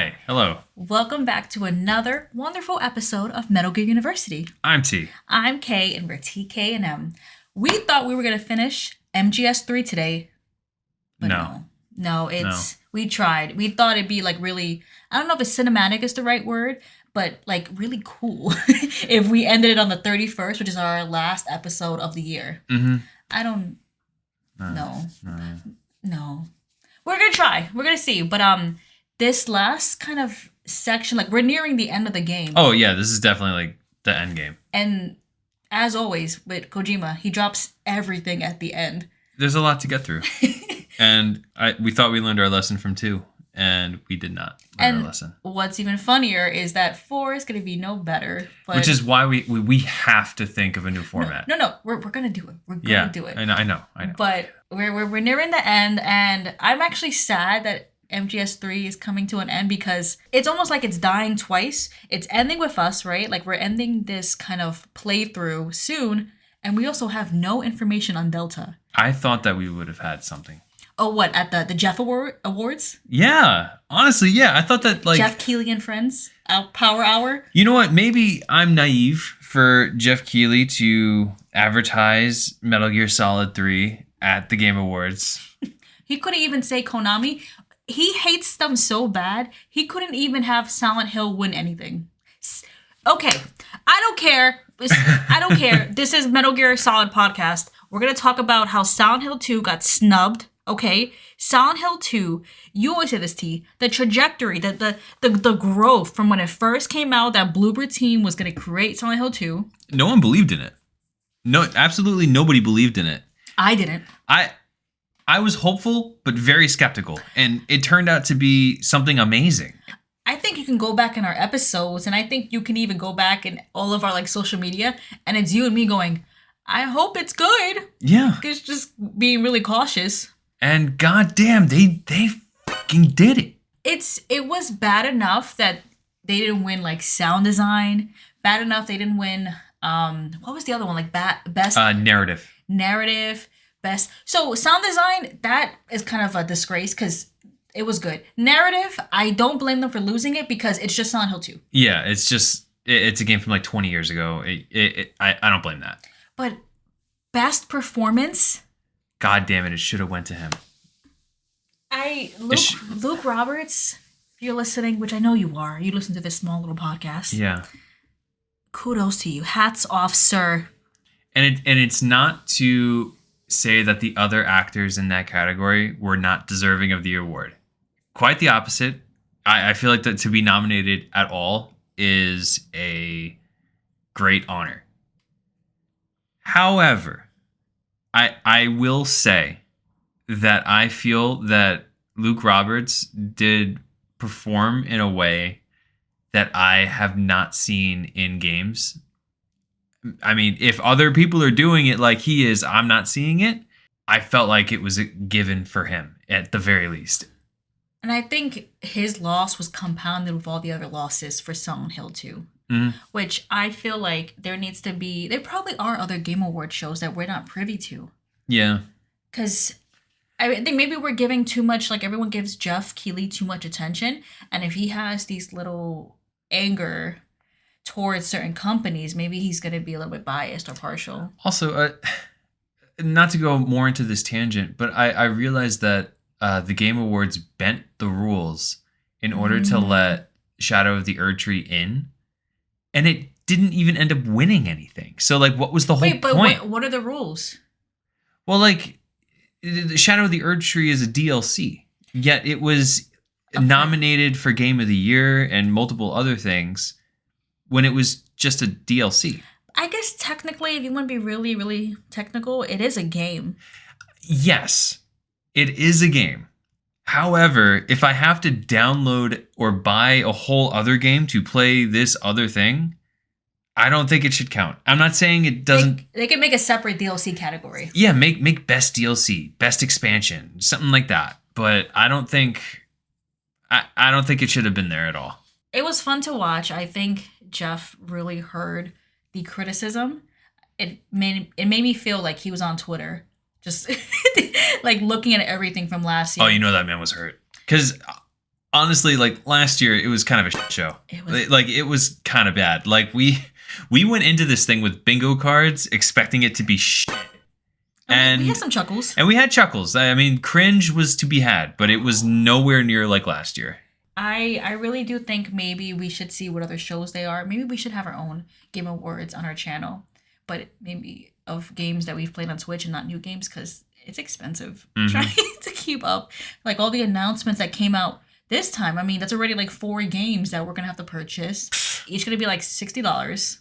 Hi, hello. Welcome back to another wonderful episode of Metal Gear University. I'm T. I'm Kay, and we're TK and M. We thought we were gonna finish MGS3 today, but we tried. We thought it'd be like really, I don't know if cinematic is the right word, but like really cool if we ended it on the 31st, which is our last episode of the year. Mm-hmm. I don't know. No. We're gonna try. We're gonna see. But this last kind of section, like we're nearing the end of the game. Oh yeah, this is definitely like the end game. And as always with Kojima, he drops everything at the end. There's a lot to get through. And we thought we learned our lesson from 2, and we did not learn our lesson. What's even funnier is that 4 is going to be no better. But which is why we have to think of a new format. No, we're going to do it. We're going to do it. I know. But we're nearing the end, and I'm actually sad that MGS3 is coming to an end because it's almost like it's dying twice. It's ending with us, right? Like we're ending this kind of playthrough soon, and we also have no information on Delta. I thought that we would have had something. Oh, what? At the Jeff Awards? Yeah. Honestly, yeah. I thought that like... Jeff Keighley and Friends? Power Hour? You know what? Maybe I'm naive for Jeff Keighley to advertise Metal Gear Solid 3 at the Game Awards. He couldn't even say Konami. He hates them so bad, he couldn't even have Silent Hill win anything. Okay, I don't care. I don't care. This is Metal Gear Solid Podcast. We're going to talk about how Silent Hill 2 got snubbed. Okay, Silent Hill 2, you always say this, T, the trajectory, the growth from when it first came out that Bloober Team was going to create Silent Hill 2. No one believed in it. No, absolutely nobody believed in it. I didn't. I was hopeful, but very skeptical, and it turned out to be something amazing. I think you can go back in our episodes, and I think you can even go back in all of our like social media, and it's you and me going, I hope it's good. Yeah. It's just being really cautious. And goddamn, they fucking did it. It was bad enough that they didn't win like sound design. Bad enough they didn't win. What was the other one? Like best narrative. Best. So sound design, that is kind of a disgrace because it was good. Narrative, I don't blame them for losing it because it's just Silent Hill 2. Yeah, it's just it's a game from like 20 years ago. I don't blame that. But best performance. God damn it! It should have went to him. Luke Roberts, if you're listening, which I know you are, you listen to this small little podcast. Yeah. Kudos to you. Hats off, sir. And it's not to say that the other actors in that category were not deserving of the award. Quite the opposite. I feel like that to be nominated at all is a great honor. However, I will say that I feel that Luke Roberts did perform in a way that I have not seen in games. I mean, if other people are doing it like he is, I'm not seeing it. I felt like it was a given for him at the very least. And I think his loss was compounded with all the other losses for Silent Hill 2. Mm-hmm. Which I feel like there probably are other Game Award shows that we're not privy to. Yeah. Because I think maybe we're giving too much, like everyone gives Jeff Keighley too much attention. And if he has these little anger towards certain companies, maybe he's going to be a little bit biased or partial. Also, not to go more into this tangent, but I realized that the Game Awards bent the rules in order to let Shadow of the Erdtree in, and it didn't even end up winning anything. So, like, what was the whole point? What are the rules? Well, like, the Shadow of the Erdtree is a DLC, yet it was nominated for Game of the Year and multiple other things when it was just a DLC. I guess technically, if you want to be really, really technical, it is a game. Yes, it is a game. However, if I have to download or buy a whole other game to play this other thing, I don't think it should count. I'm not saying it doesn't. They can make a separate DLC category. Yeah, make best DLC, best expansion, something like that. But I don't think it should have been there at all. It was fun to watch. I think Jeff really heard the criticism. It made me feel like he was on Twitter, just like looking at everything from last year. Oh, you know that man was hurt. Because honestly, like last year, it was kind of a shit show. It was kind of bad. Like we went into this thing with bingo cards, expecting it to be shit. And we had some chuckles. And we had chuckles. I mean, cringe was to be had, but it was nowhere near like last year. I really do think maybe we should see what other shows they are. Maybe we should have our own Game Awards on our channel, but maybe of games that we've played on Switch and not new games because it's expensive trying to keep up. Like all the announcements that came out this time. I mean, that's already like 4 games that we're gonna have to purchase. Each gonna be like $60.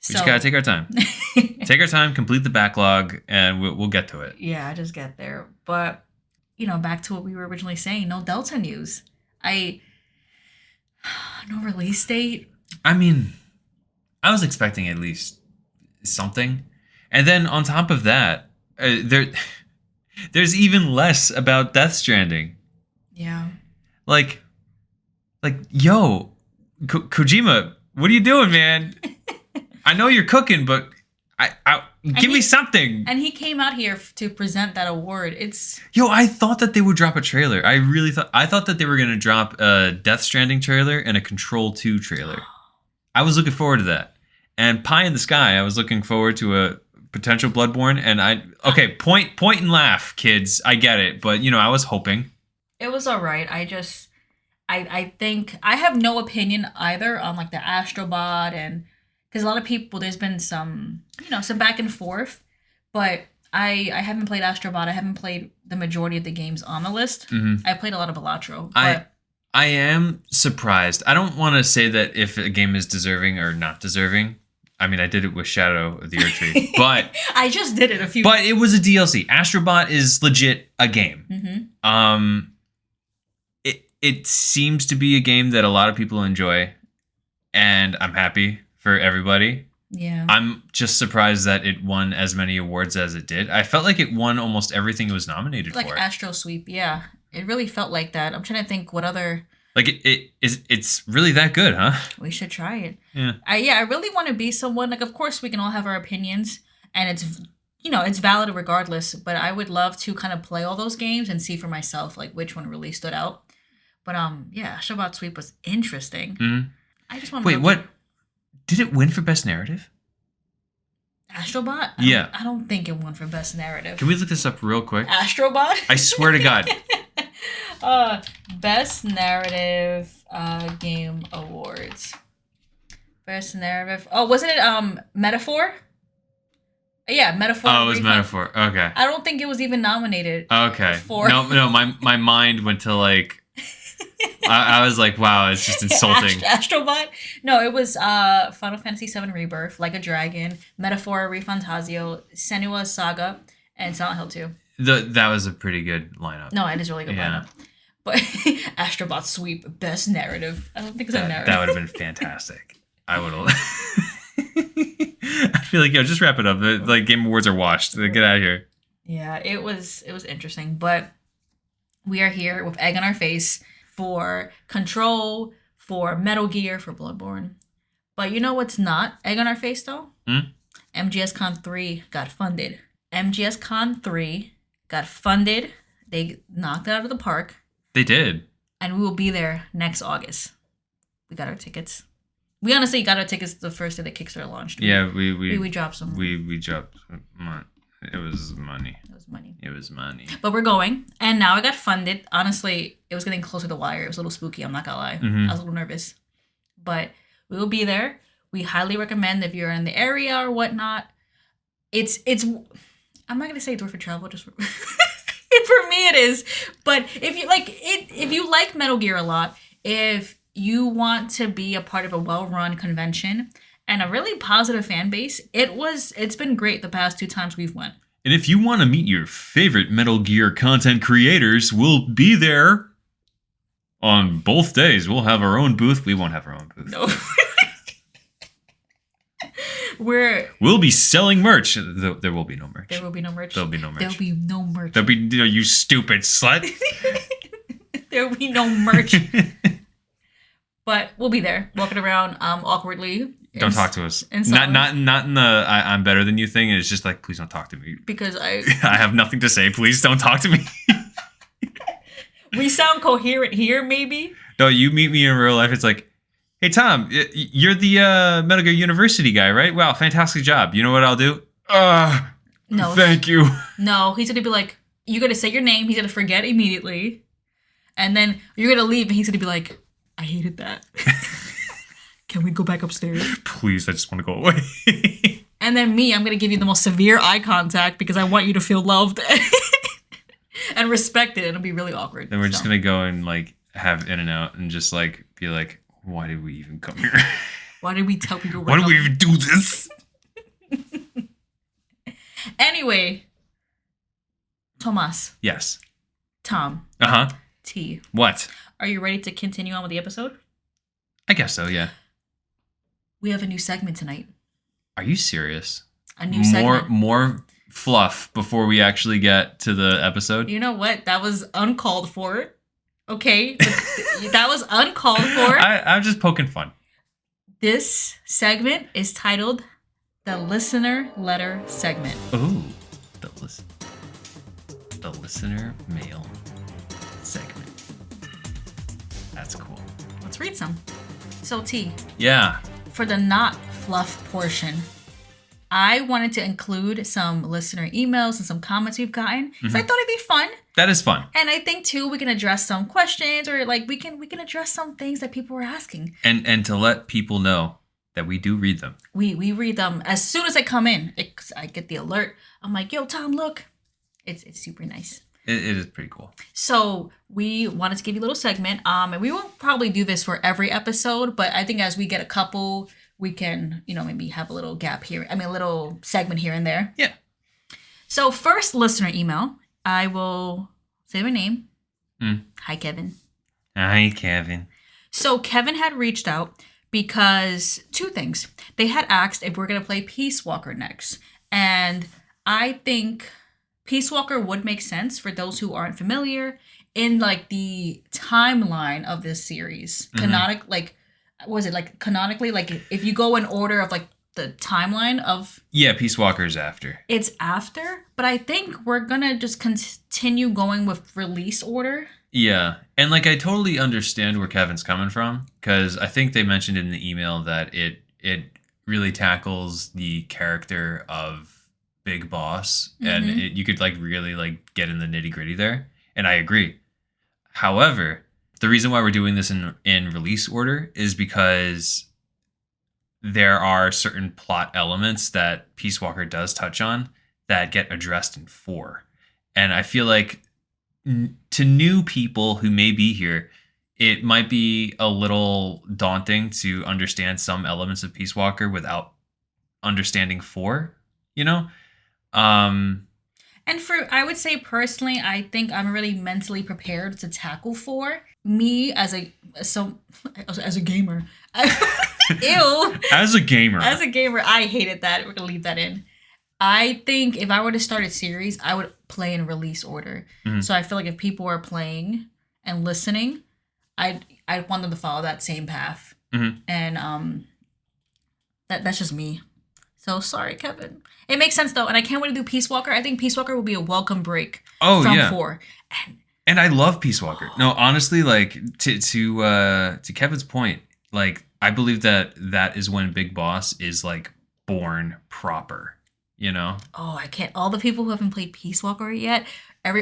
We just gotta take our time. Take our time, complete the backlog, and we'll get to it. Yeah, just get there. But back to what we were originally saying. No Delta news. No release date. I mean, I was expecting at least something, and then on top of that, there's even less about Death Stranding. Yeah. Like, yo, Kojima, what are you doing, man? I know you're cooking, but give me something. And he came out here to present that award. I thought that they would drop a trailer. I thought that they were going to drop a Death Stranding trailer and a Control 2 trailer. I was looking forward to that. And Pie in the Sky, I was looking forward to a potential Bloodborne. And point and laugh, kids. I get it. But, I was hoping. It was all right. I think I have no opinion either on like the Astrobot and because a lot of people, there's been some back and forth, but I haven't played Astrobot. I haven't played the majority of the games on the list. Mm-hmm. I played a lot of Balatro. I am surprised. I don't want to say that if a game is deserving or not deserving. I mean, I did it with Shadow of the Erdtree, but I just did it a few. But it was a DLC. Astrobot is legit a game. Mm-hmm. It seems to be a game that a lot of people enjoy, and I'm happy for everybody. Yeah. I'm just surprised that it won as many awards as it did. I felt like it won almost everything it was nominated for. Like Astro Sweep, yeah. It really felt like that. I'm trying to think what other... Like, it's really that good, huh? We should try it. Yeah. I really want to be someone... Like, of course, we can all have our opinions, and it's valid regardless, but I would love to kind of play all those games and see for myself, like, which one really stood out. But, Astrobot Sweep was interesting. Mm-hmm. I just want to... Wait, what? Did it win for Best Narrative? Astrobot? Yeah. I don't think it won for Best Narrative. Can we look this up real quick? Astrobot? I swear to God. Best Narrative Game Awards. Best Narrative. Oh, wasn't it Metaphor? Yeah, Metaphor. Oh, it was Metaphor. Okay. I don't think it was even nominated. Okay. No, my mind went to like... I was like, wow, it's just insulting. Astrobot? No, it was Final Fantasy VII Rebirth, Like a Dragon, Metaphor, Refantazio, Senua's Saga, and Silent Hill 2. That was a pretty good lineup. No, it is a really good lineup. But Astrobot Sweep, Best Narrative. I don't think it's a narrative. That would have been fantastic. I would have... I feel like, just wrap it up. The Game Awards are washed. Get out of here. Yeah, it was interesting. But we are here with egg on our face for Control, for Metal Gear, for Bloodborne. But you know what's not egg on our face, though? MGS Con 3 got funded. MGS Con 3 got funded. They knocked it out of the park. They did. And we will be there next August. We got our tickets. We honestly got our tickets the first day that Kickstarter launched. Yeah, we dropped some. We dropped money. It was money. It was money. But we're going. And now I got funded. Honestly, it was getting closer to the wire. It was a little spooky. I'm not going to lie. Mm-hmm. I was a little nervous. But we will be there. We highly recommend if you're in the area or whatnot. It's I'm not going to say it's worth for travel. Just for, for me it is. But if you like Metal Gear a lot, if you want to be a part of a well-run convention and a really positive fan base, it's been great the past 2 times we've went. And if you want to meet your favorite Metal Gear content creators, we'll be there on both days. We'll have our own booth. We won't have our own booth. No. We'll be selling merch. There will be no merch. There will be no merch. There'll be no merch. There'll be no merch. There'll be you stupid slut. There will be no merch. But we'll be there, walking around awkwardly. Don't talk to us. Not in the I'm better than you thing. It's just like, please don't talk to me. Because I have nothing to say. Please don't talk to me. We sound coherent here, maybe. No, you meet me in real life. It's like, hey, Tom, you're the Metal Gear University guy, right? Wow, fantastic job. You know what I'll do? No. Thank you. No, he's gonna be like, you gotta say your name. He's gonna forget immediately. And then you're gonna leave and he's gonna be like, I hated that. Can we go back upstairs? Please, I just want to go away. And then me, I'm gonna give you the most severe eye contact because I want you to feel loved and respected. It'll be really awkward. Then we're just gonna go and like have In-N-Out and just like be like, why did we even come here? Why did we tell people? Why did we even do this? Anyway, Tomas. Yes. Tom. Uh-huh. T. What? Are you ready to continue on with the episode? I guess so, yeah. We have a new segment tonight. Are you serious? A new segment. More fluff before we actually get to the episode? You know what? That was uncalled for. Okay? That was uncalled for. I'm just poking fun. This segment is titled the Listener Letter Segment. Ooh. The listener mail segment. That's cool. Let's read some. So, T. Yeah. For the not fluff portion, I wanted to include some listener emails and some comments we've gotten. So I thought it'd be fun. That is fun. And I think too we can address some questions or like we can address some things that people were asking. And to let people know that we do read them. We read them as soon as I come in. I get the alert. I'm like, yo, Tom, look. It's super nice. It is pretty cool. So we wanted to give you a little segment. And we won't probably do this for every episode, but I think as we get a couple, we can, maybe have a little gap here. I mean, a little segment here and there. Yeah. So first listener email, I will say my name. Hi, Kevin. Hi, Kevin. So Kevin had reached out because two things. They had asked if we're going to play Peace Walker next. And I think Peace Walker would make sense for those who aren't familiar in like the timeline of this series. Canonically, like if you go in order of like the timeline of... Yeah, Peace Walker's after. It's after, but I think we're going to just continue going with release order. Yeah, and like I totally understand where Kevin's coming from because I think they mentioned in the email that it really tackles the character of Big Boss and you could like really like get in the nitty-gritty there, and I agree. However, the reason why we're doing this in release order is because there are certain plot elements that Peace Walker does touch on that get addressed in 4. And I feel like to new people who may be here, it might be a little daunting to understand some elements of Peace Walker without understanding 4, And I would say personally, I think I'm really mentally prepared to tackle 4. Me as a gamer. Ew. As a gamer, I hated that. We're gonna leave that in. I think if I were to start a series, I would play in release order. So I feel like if people are playing and listening, I'd want them to follow that same path. And that's just me. So sorry, Kevin. It makes sense though, and I can't wait to do Peace Walker. I think Peace Walker will be a welcome break from 4. And I love Peace Walker. No, honestly, like to Kevin's point, like I believe that is when Big Boss is like born proper. Oh, I can't. All the people who haven't played Peace Walker yet,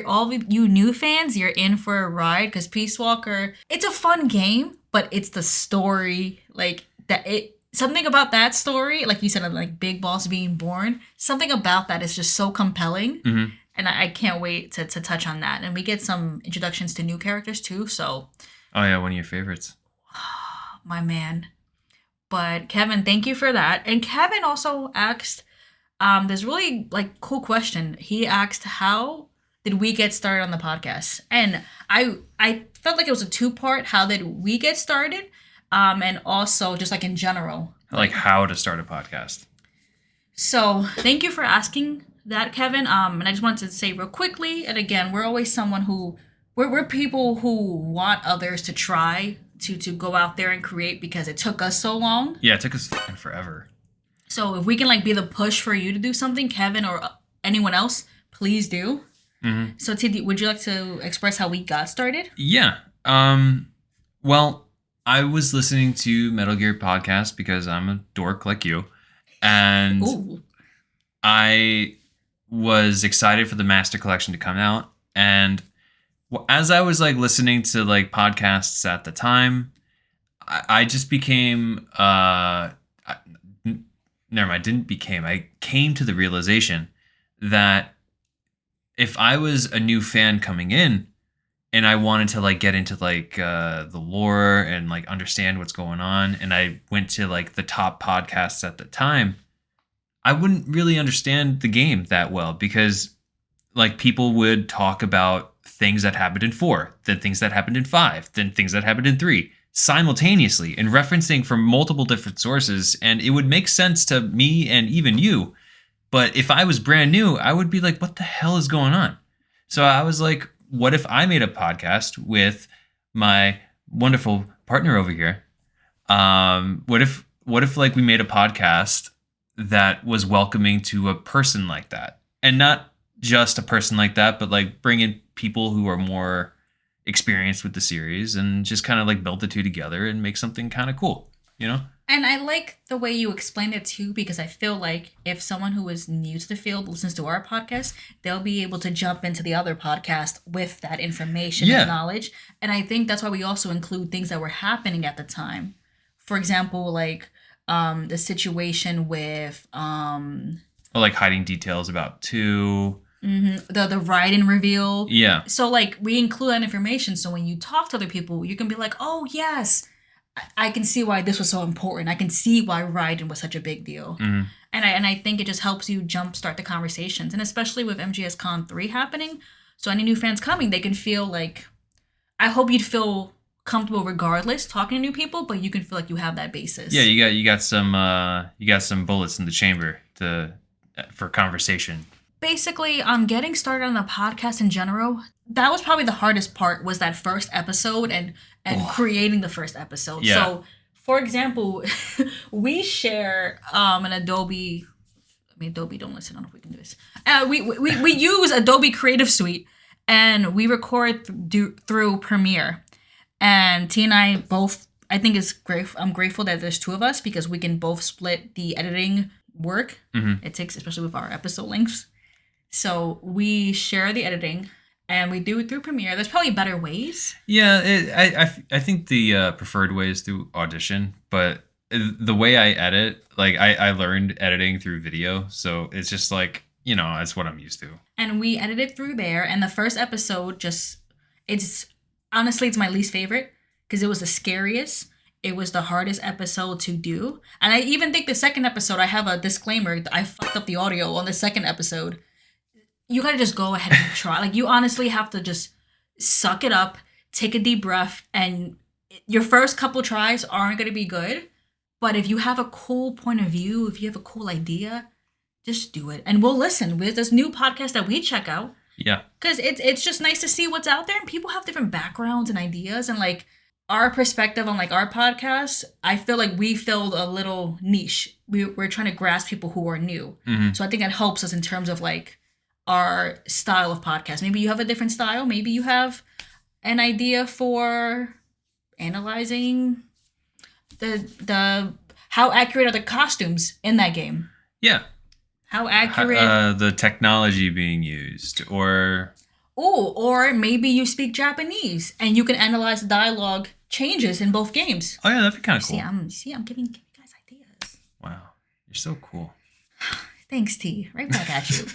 all of you new fans, you're in for a ride because Peace Walker, it's a fun game, but it's the story something about that story, like you said, like Big Boss being born, something about that is just so compelling. And I can't wait to touch on that. And we get some introductions to new characters too. So, oh yeah, one of your favorites. My man. But Kevin, thank you for that. And Kevin also asked this really like cool question. He asked, how did we get started on the podcast? And I felt like it was a 2-part. How did we get started? And also just like in general. Like how to start a podcast. So thank you for asking that, Kevin. And I just wanted to say real quickly, and again, we're always someone who, we're people who want others to try to go out there and create because it took us so long. Yeah, it took us forever. So if we can like be the push for you to do something, Kevin or anyone else, please do. Mhm. So, TD, would you like to express how we got started? Yeah. Well, I was listening to Metal Gear podcast because I'm a dork like you, and Ooh. I was excited for the Master Collection to come out. And as I was like listening to like podcasts at the time, I just became never mind, didn't became. I came to the realization that if I was a new fan coming in and I wanted to like get into like the lore and like understand what's going on, and I went to like the top podcasts at the time, I wouldn't really understand the game that well because like people would talk about things that happened in 4, then things that happened in 5, then things that happened in 3 simultaneously and referencing from multiple different sources, and it would make sense to me and even you. But if I was brand new, I would be like, what the hell is going on? So I was like, what if I made a podcast with my wonderful partner over here? What if like we made a podcast that was welcoming to a person like that, and not just a person like that, but like bring in people who are more experienced with the series and just kind of like build the two together and make something kind of cool, you know? And I like the way you explained it too, because I feel like if someone who is new to the field listens to our podcast, they'll be able to jump into the other podcast with that information Yeah. and knowledge. And I think that's why we also include things that were happening at the time. For example, like the situation with Or like hiding details about 2. the Raiden reveal. Yeah. So like we include that information, so when you talk to other people, you can be like, oh yes, I can see why this was so important. I can see why Raiden was such a big deal. Mhm. And I think it just helps you jumpstart the conversations. And especially with MGS Con 3 happening, so any new fans coming, they can feel like, I hope you'd feel comfortable regardless talking to new people, but you can feel like you have that basis. Yeah, you got some bullets in the chamber for conversation. Basically, getting started on the podcast in general, that was probably the hardest part, was that first episode and creating the first episode. Yeah. So, for example, we share an Adobe. I mean, Adobe, don't listen. I don't know if we can do this. We use Adobe Creative Suite, and we record through Premiere. And T and I both, I think it's great. I'm grateful that there's 2 of us because we can both split the editing work. It takes, especially with our episode lengths. So we share the editing, and we do it through Premiere. There's probably better ways. Yeah, I think the preferred way is through Audition, but the way I edit, like I learned editing through video, so it's just like, you know, that's what I'm used to. And we edited through there, and the first episode it's honestly, it's my least favorite because it was the scariest. It was the hardest episode to do. And I even think the second episode, I have a disclaimer, I fucked up the audio on the second episode. You gotta just go ahead and try. Like, you honestly have to just suck it up, take a deep breath, and your first couple tries aren't gonna be good. But if you have a cool point of view, if you have a cool idea, just do it. And we'll listen. With this new podcast that we check out, Yeah. because it's just nice to see what's out there, and people have different backgrounds and ideas, and like our perspective on like our podcast, I feel like we filled a little niche. We're trying to grasp people who are new. So I think that helps us in terms of like our style of podcast. Maybe you have a different style. Maybe you have an idea for analyzing the how accurate are the costumes in that game. Yeah. How accurate The technology being used, or or maybe you speak Japanese and you can analyze the dialogue changes in both games. oh yeah, that'd be kind of cool. I'm giving you guys ideas. Wow, you're so cool. Thanks, T. Right back at you.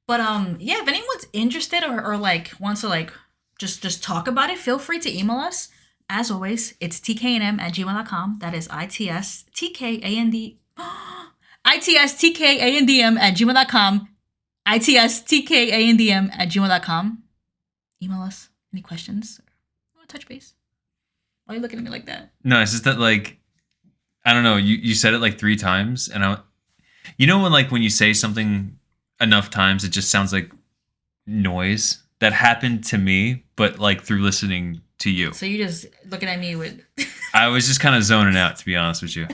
But yeah, if anyone's interested or like wants to like just talk about it, feel free to email us. As always, it's tkandm@gmail.com. That is ITSTKAND ITSTKANDM@gmail.com. ITSTKANDM@gmail.com. Email us. Any questions? Or touch base. Why are you looking at me like that? No, it's just that like, I don't know. You said it like 3 times, and you know when you say something enough times, it just sounds like noise. That happened to me, but like through listening to you. So you're just looking at me with... I was just kind of zoning out, to be honest with you.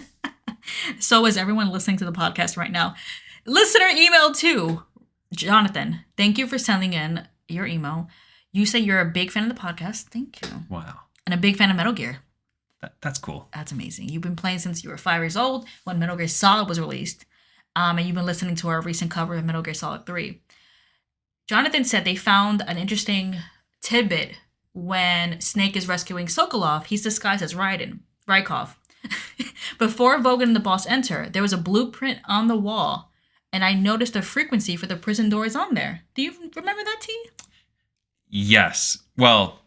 So is everyone listening to the podcast right now. Listener email to Jonathan, thank you for sending in your email. You say you're a big fan of the podcast. Thank you. Wow. And a big fan of Metal Gear. That's cool. That's amazing. You've been playing since you were 5 years old when Metal Gear Solid was released. And you've been listening to our recent cover of Metal Gear Solid 3. Jonathan said they found an interesting tidbit when Snake is rescuing Sokolov. He's disguised as Rykov. Before Vogan and the boss enter, there was a blueprint on the wall, and I noticed the frequency for the prison doors on there. Do you remember that, T? Yes. Well,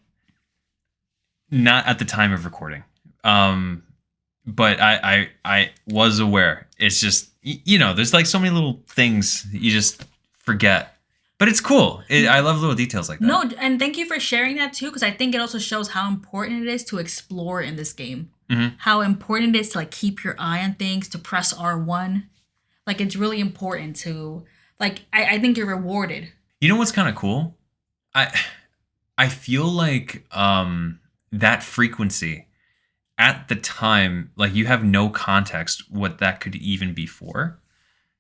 not at the time of recording. But I was aware. It's just, there's like so many little things that you just forget. But it's cool. I love little details like that. No, and thank you for sharing that too, because I think it also shows how important it is to explore in this game. Mm-hmm. How important it is to like keep your eye on things, to press R1. Like it's really important to like. I think you're rewarded. You know what's kind of cool? I feel like that frequency at the time, like you have no context what that could even be for.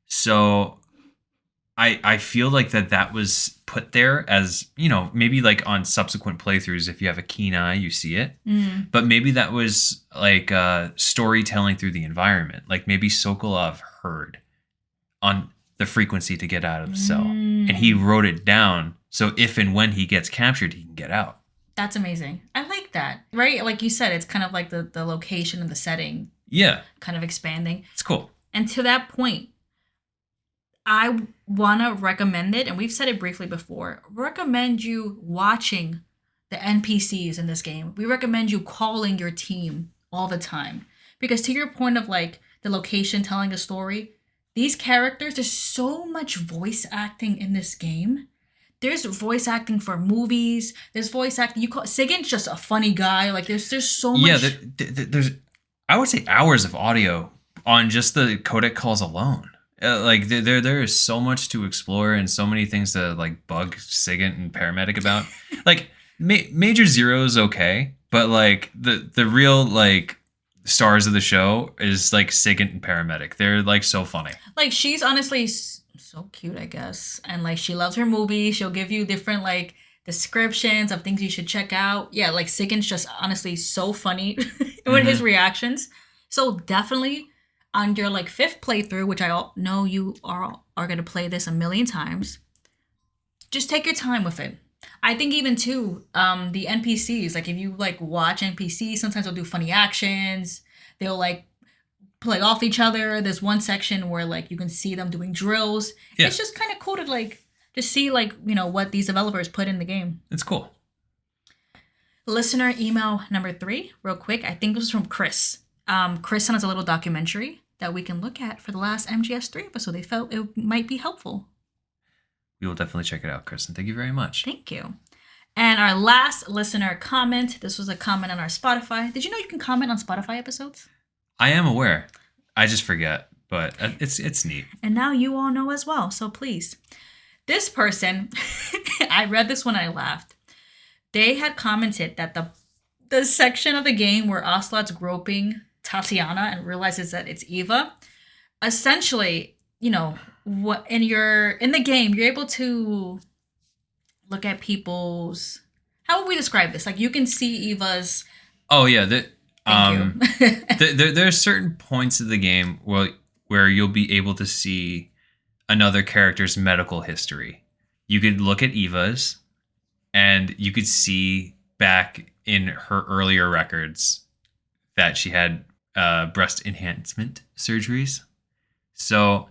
So I feel like that was put there as, maybe like on subsequent playthroughs, if you have a keen eye, you see it. Mm. But maybe that was like storytelling through the environment. Like maybe Sokolov heard on the frequency to get out of the cell. And he wrote it down. So if and when he gets captured, he can get out. That's amazing. I like that. Right? Like you said, it's kind of like the location and the setting. Yeah. Kind of expanding. It's cool. And to that point, I want to recommend it, and we've said it briefly before, recommend you watching the NPCs in this game. We recommend you calling your team all the time. Because to your point of like the location telling a story, these characters, there's so much voice acting in this game. There's voice acting for movies. There's voice acting. Sigin's just a funny guy. Like there's so much. Yeah, there's I would say hours of audio on just the codec calls alone. Like there is so much to explore and so many things to like bug Sigint and Paramedic about. Like Major Zero is okay, but like the real like stars of the show is like Sigint and Paramedic. They're like so funny. Like she's honestly so cute, I guess, and like she loves her movies. She'll give you different like descriptions of things you should check out. Yeah, like Sigint's just honestly so funny with his reactions. So definitely. On your like 5th playthrough, which I know you are going to play this a million times, just take your time with it. I think even too, the NPCs, like if you like watch NPCs, sometimes they'll do funny actions. They'll like play off each other. There's one section where like you can see them doing drills. Yeah. It's just kind of cool to like just see like, what these developers put in the game. It's cool. Listener email number 3, real quick. I think this was from Chris. Chris sent us a little documentary that we can look at for the last MGS3 episode. They felt it might be helpful. We will definitely check it out, Chris, and thank you very much. Thank you. And our last listener comment, this was a comment on our Spotify. Did you know you can comment on Spotify episodes? I am aware. I just forget, but it's neat. And now you all know as well, so please. This person, I read this when I laughed. They had commented that the section of the game where Ocelot's groping Tatiana and realizes that it's Eva, essentially, what in the game, you're able to look at people's, how would we describe this? Like you can see Eva's. Oh yeah. Thank you. There are certain points of the game where you'll be able to see another character's medical history. You could look at Eva's and you could see back in her earlier records that she had breast enhancement surgeries. So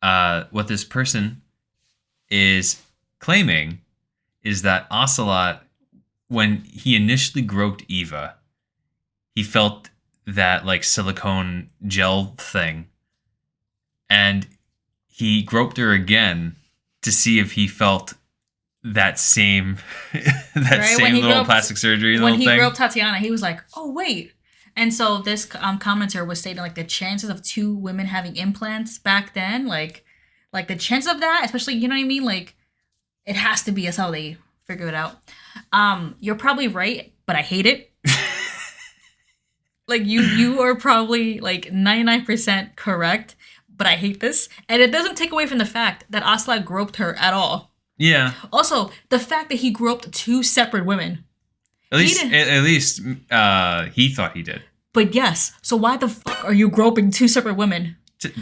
what this person is claiming is that Ocelot, when he initially groped Eva, he felt that like silicone gel thing, and he groped her again to see if he felt that same same little plastic surgery little thing. When he groped Tatiana, he was like, "Oh wait." And so this commenter was stating like the chances of 2 women having implants back then, like the chance of that, especially, you know what I mean? Like it has to be. That's how they figure it out. You're probably right, but I hate it. Like you are probably like 99% correct. but I hate this. And it doesn't take away from the fact that Aslak groped her at all. Yeah. Also, the fact that he groped two separate women. At least he thought he did. But yes, so why the fuck are you groping two separate women?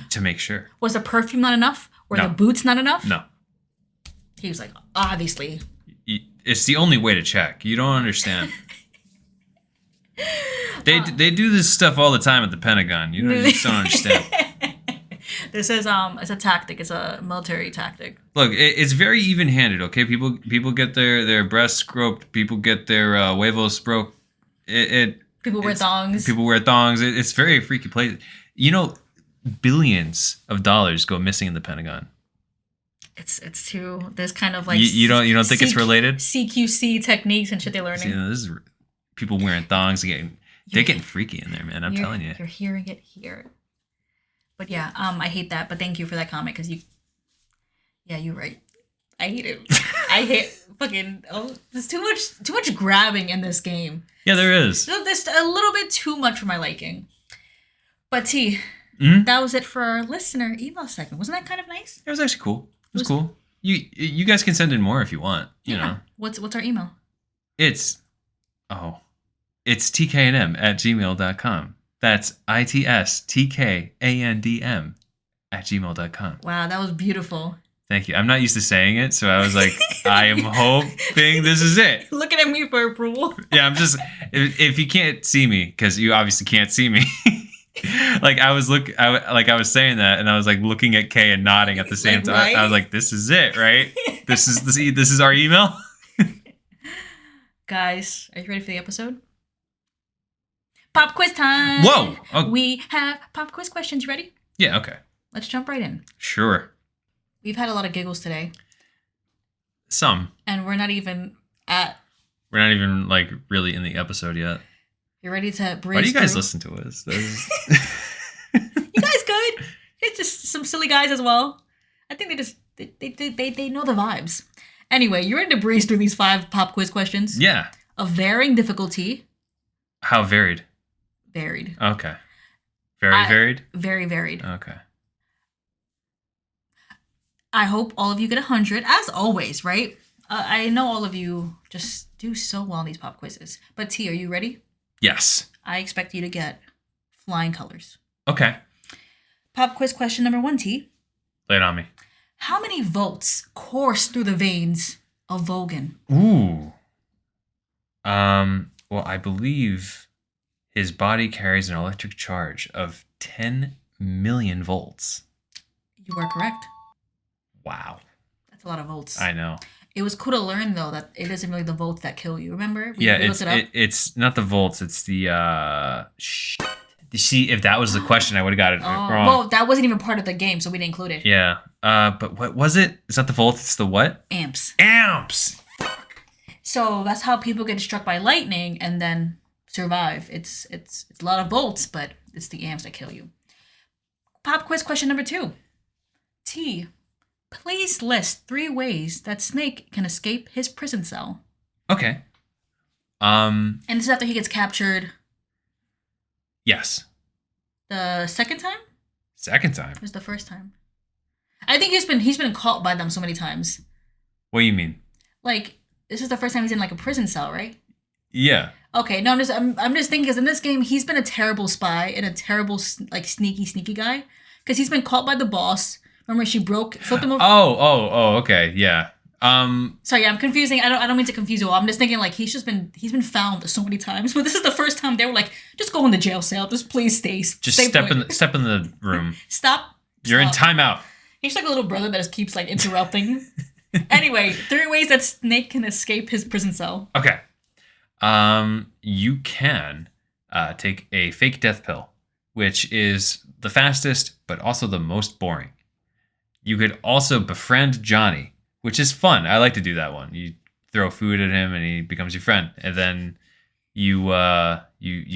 To make sure. Was the perfume not enough? Were No. the boots not enough? No. He was like, obviously. It's the only way to check. You don't understand. They do this stuff all the time at the Pentagon. You just don't understand. This is it's a tactic. It's a military tactic. Look, it's very even-handed. Okay, people get their breasts groped. People get their huevos broke. People wear thongs. People wear thongs. It's very freaky place. You know, billions of dollars go missing in the Pentagon. It's too. There's kind of like you don't think it's related? CQC techniques and shit they're learning. See, this is people wearing thongs. They're getting freaky in there, man. I'm telling you. You're hearing it here. But yeah, I hate that. But thank you for that comment because you're right. I hate it. I hate fucking. Oh, there's too much grabbing in this game. Yeah, there is. There's a little bit too much for my liking. But T, that was it for our listener email segment. Wasn't that kind of nice? It was actually cool. It was cool. You guys can send in more if you want. You know. What's our email? It's tkandm@gmail.com. That's itstkandm@gmail.com. Wow, that was beautiful. Thank you. I'm not used to saying it, so I was like, I am hoping this is it. Looking at me for approval. Yeah, I'm just if you can't see me, because you obviously can't see me. Like I was saying that, and I was like looking at Kay and nodding at the same time. Right? I was like, "This is it, right? This is our email." Guys, are you ready for the episode? Pop quiz time. Whoa! Oh. We have pop quiz questions. You ready? Yeah. Okay. Let's jump right in. Sure. We've had a lot of giggles today. Some. And we're not even like really in the episode yet. You're ready to breeze Why do you guys through? listen to us? You guys good? It's just some silly guys as well. I think they know the vibes. Anyway, you ready to breeze through these 5 pop quiz questions? Yeah. Of varying difficulty. How varied? Varied. Okay. Varied? Very varied. Okay. I hope all of you get 100, as always, right? I know all of you just do so well in these pop quizzes. But T, are you ready? Yes. I expect you to get flying colors. Okay. Pop quiz question number 1, T. Lay it on me. How many volts course through the veins of Vogan? Ooh. Well, I believe his body carries an electric charge of 10 million volts. You are correct. Wow. That's a lot of volts. I know. It was cool to learn, though, that it isn't really the volts that kill you. Remember? We it's not the volts. It's the See, if that was the question, I would have got it wrong. Well, that wasn't even part of the game, so we didn't include it. Yeah. But what was it? It's not the volts. It's the what? Amps. Amps. So that's how people get struck by lightning and then survive. It's a lot of volts, but it's the amps that kill you. Pop quiz question number 2. T. Please list 3 ways that Snake can escape his prison cell. Okay. And this is after he gets captured. Yes. The second time? Second time. It was the first time. I think he's been caught by them so many times. What do you mean? Like, this is the first time he's in like a prison cell, right? Yeah. Okay, no, I'm just thinking because in this game he's been a terrible spy and a terrible like sneaky guy because he's been caught by the boss. Remember she flipped him over. Oh, okay, yeah. Sorry, I'm confusing. I don't mean to confuse you all. I'm just thinking like he's been found so many times, but this is the first time they were like, just go in the jail cell. Just please stay. Step in the room. Stop. You're in timeout. He's like a little brother that just keeps like interrupting. Anyway, 3 ways that Snake can escape his prison cell. Okay. You can take a fake death pill, which is the fastest but also the most boring. You could also befriend Johnny, which is fun. I like to do that one. You throw food at him and he becomes your friend, and then you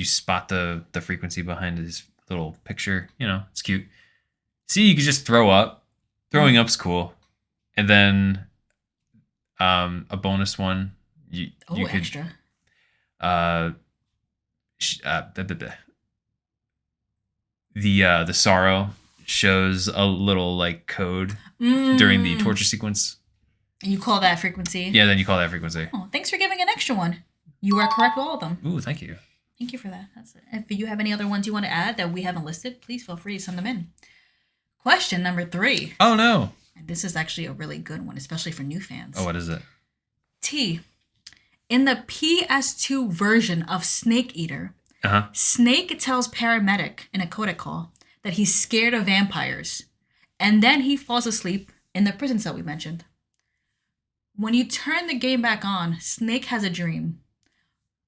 spot the frequency behind his little picture. You know, it's cute. See, you could just throw up. Throwing up's cool, and then a bonus one. You could extra. The sorrow. shows a little like code during the torture sequence. You call that frequency? Yeah, then you call that frequency. Oh, thanks for giving an extra one. You are correct with all of them. Ooh, thank you. Thank you for that. That's it. If you have any other ones you want to add that we haven't listed, please feel free to send them in. Question number 3. Oh no. And this is actually a really good one, especially for new fans. Oh, what is it? T. In the PS2 version of Snake Eater, Uh-huh. Snake tells paramedic in a codec call that he's scared of vampires, and then he falls asleep in the prison cell we mentioned. When you turn the game back on, Snake has a dream.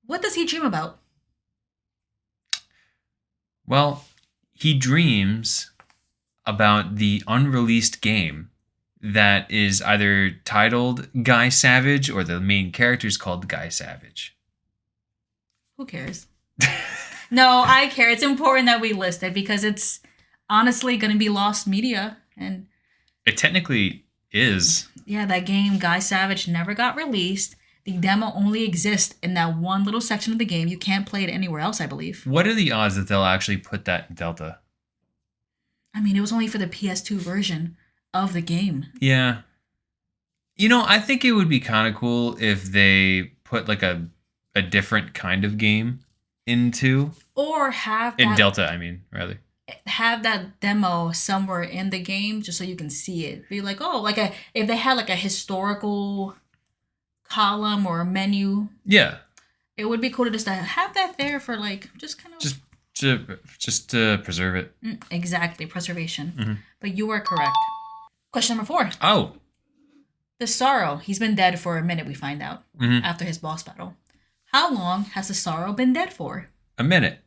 What does he dream about? Well, he dreams about the unreleased game that is either titled Guy Savage or the main character is called Guy Savage. Who cares? No, I care. It's important that we list it because it's honestly going to be lost media. And It technically is. yeah, that game, Guy Savage, never got released. The demo only exists in that one little section of the game. You can't play it anywhere else, I believe. What are the odds that they'll actually put that in Delta? I mean, it was only for the PS2 version of the game. Yeah. You know, I think it would be kind of cool if they put like a different kind of game into Or have in that, Delta, I mean, rather. have that demo somewhere in the game just so you can see it. Be like, oh, if they had like a historical column or a menu, Yeah. it would be cool to just have that there for like just kind of Just to preserve it. Exactly, preservation. Mm-hmm. But you are correct. Question number 4. Oh. The Sorrow. He's been dead for a minute, we find out, Mhm. after his boss battle. How long has the Sorrow been dead for? A minute.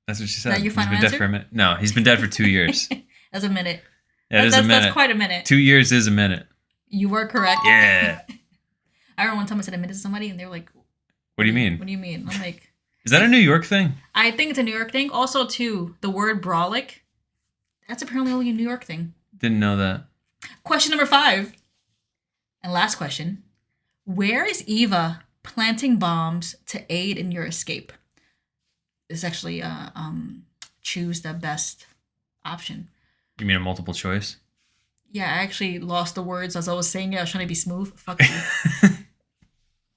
That's what she said. That your He's final been dead answer? for a minute. No, he's been dead for 2 years. That's a minute. That is a minute. That's quite a minute. 2 years is a minute. You are correct. Yeah. I remember one time I said a minute to somebody, and they were like, What do you mean? What do you mean? I'm like, Is that a New York thing? I think it's a New York thing. Also, too, the word brolic, that's apparently only a New York thing. Didn't know that. Question number 5. And last question. Where is Eva planting bombs to aid in your escape? It's actually choose the best option. You mean a multiple choice? Yeah, I actually lost the words as I was saying it. I was trying to be smooth. Fuck you.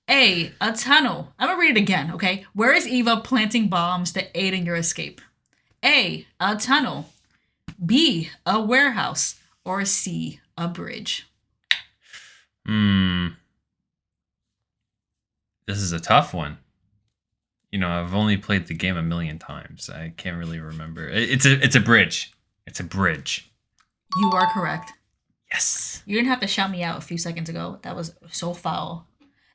A tunnel. I'm gonna read it again, okay? Where is Eva planting bombs to aid in your escape? A tunnel. B, a warehouse. Or C, a bridge. This is a tough one. You know, I've only played the game 1,000,000 times. I can't really remember. It's a bridge. It's a bridge. You are correct. Yes. You didn't have to shout me out a few seconds ago. That was so foul.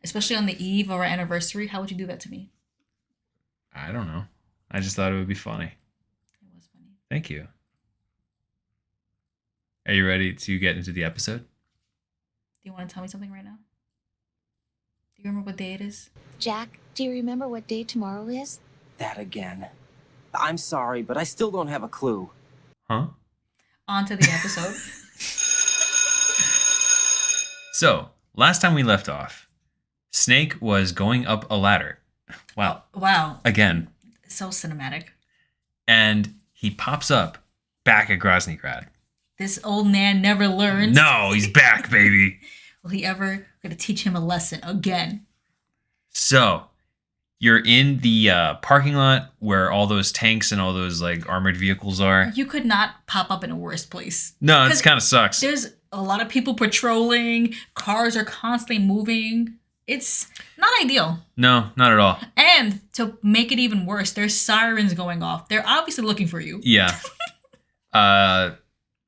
Especially on the eve of our anniversary. How would you do that to me? I don't know. I just thought it would be funny. It was funny. Thank you. Are you ready to get into the episode? Do you want to tell me something right now? Do you remember what day it is? Jack, do you remember what day tomorrow is? That again. I'm sorry, but I still don't have a clue. Huh? On to the episode. So, last time we left off, Snake was going up a ladder. Wow. Wow. Again. So cinematic. And he pops up back at Groznygrad. This old man never learns. No, he's back, baby. Will he ever going to teach him a lesson again? So, you're in the parking lot where all those tanks and all those like armored vehicles are. You could not pop up in a worse place. No, it 'Cause kind of sucks. There's a lot of people patrolling. Cars are constantly moving. It's not ideal. No, not at all. And to make it even worse, there's sirens going off. They're obviously looking for you. Yeah.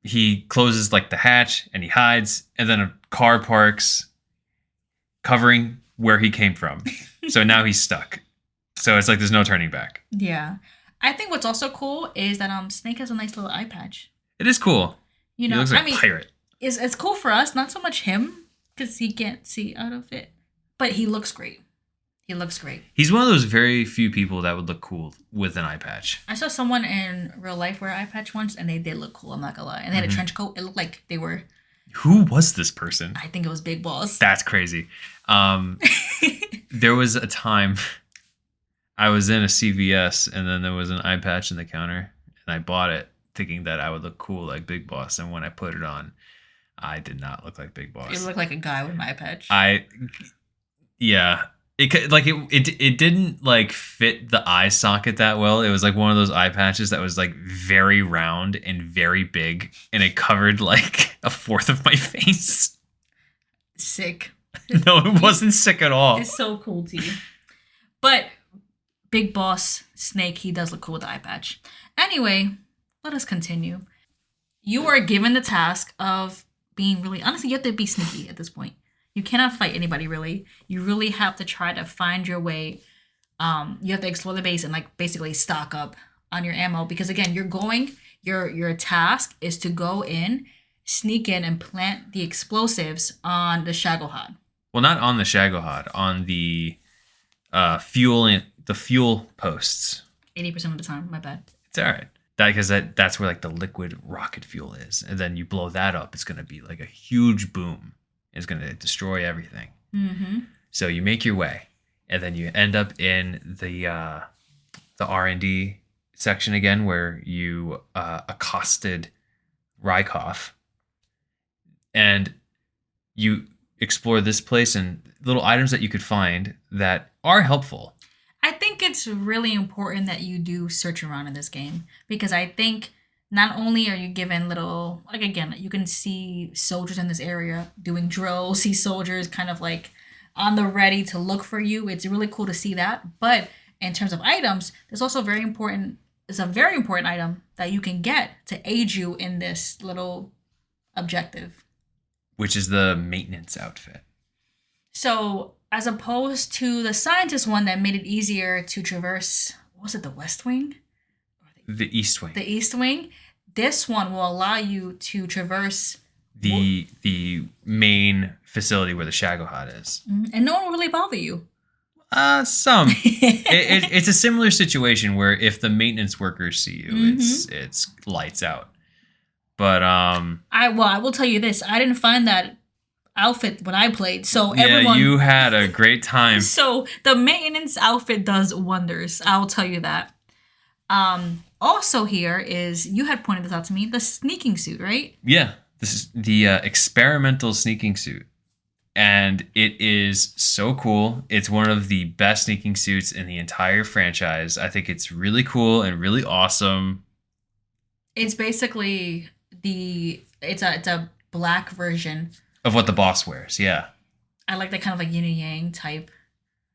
He closes like the hatch and he hides, and then a car parks, covering where he came from. So now he's stuck. So it's like there's no turning back. Yeah. I think what's also cool is that Snake has a nice little eye patch. It is cool. You He know, looks like a pirate. it's cool for us, not so much him, because he can't see out of it. But he looks great. He looks great. He's one of those very few people that would look cool with an eye patch. I saw someone in real life wear an eye patch once, and they did look cool, I'm not gonna lie. And they had a trench coat. It looked like they were, Who was this person? I think it was Big Boss. That's crazy. There was a time I was in a CVS and then there was an eye patch in the counter and I bought it thinking that I would look cool like Big Boss, and when I put it on, I did not look like Big Boss. You look like a guy with an eye patch. Yeah. It didn't like fit the eye socket that well. It was like one of those eye patches that was like very round and very big, and it covered like a fourth of my face. Sick. No, it wasn't sick at all. It's so cool to you. But Big Boss Snake, he does look cool with the eye patch. Anyway, let us continue. You are given the task of being really, honestly, you have to be sneaky at this point. You cannot fight anybody really. You really have to try to find your way. You have to explore the base and like basically stock up on your ammo, because again, your task is to go in, sneak in, and plant the explosives on the Shagohod. Well, not on the Shagohod, on the fuel posts. 80% of the time, my bad. It's all right. Because that's where like the liquid rocket fuel is, and then you blow that up, it's gonna be like a huge boom. It's gonna destroy everything. Mm-hmm. So you make your way, and then you end up in the R&D section again, where you accosted Rykov, and you explore this place and little items that you could find that are helpful. I think it's really important that you do search around in this game, because I think not only are you given little, like again, you can see soldiers in this area doing drills, see soldiers kind of like on the ready to look for you. It's really cool to see that. But in terms of items, there's also a very important item that you can get to aid you in this little objective. Which is the maintenance outfit. So as opposed to the scientist one that made it easier to traverse, was it the West Wing? The East Wing. The East Wing. This one will allow you to traverse the main facility where the Shagohod is. and no one will really bother you. Some. It's a similar situation where if the maintenance workers see you, it's lights out. But I will tell you this: I didn't find that outfit when I played. So yeah, everyone, you had a great time. So the maintenance outfit does wonders. I'll tell you that. Also here is, you had pointed this out to me, the sneaking suit, right? Yeah, this is the experimental sneaking suit. And it is so cool. It's one of the best sneaking suits in the entire franchise. I think it's really cool and really awesome. It's basically it's a black version of what the boss wears, yeah. I like that kind of like yin and yang type.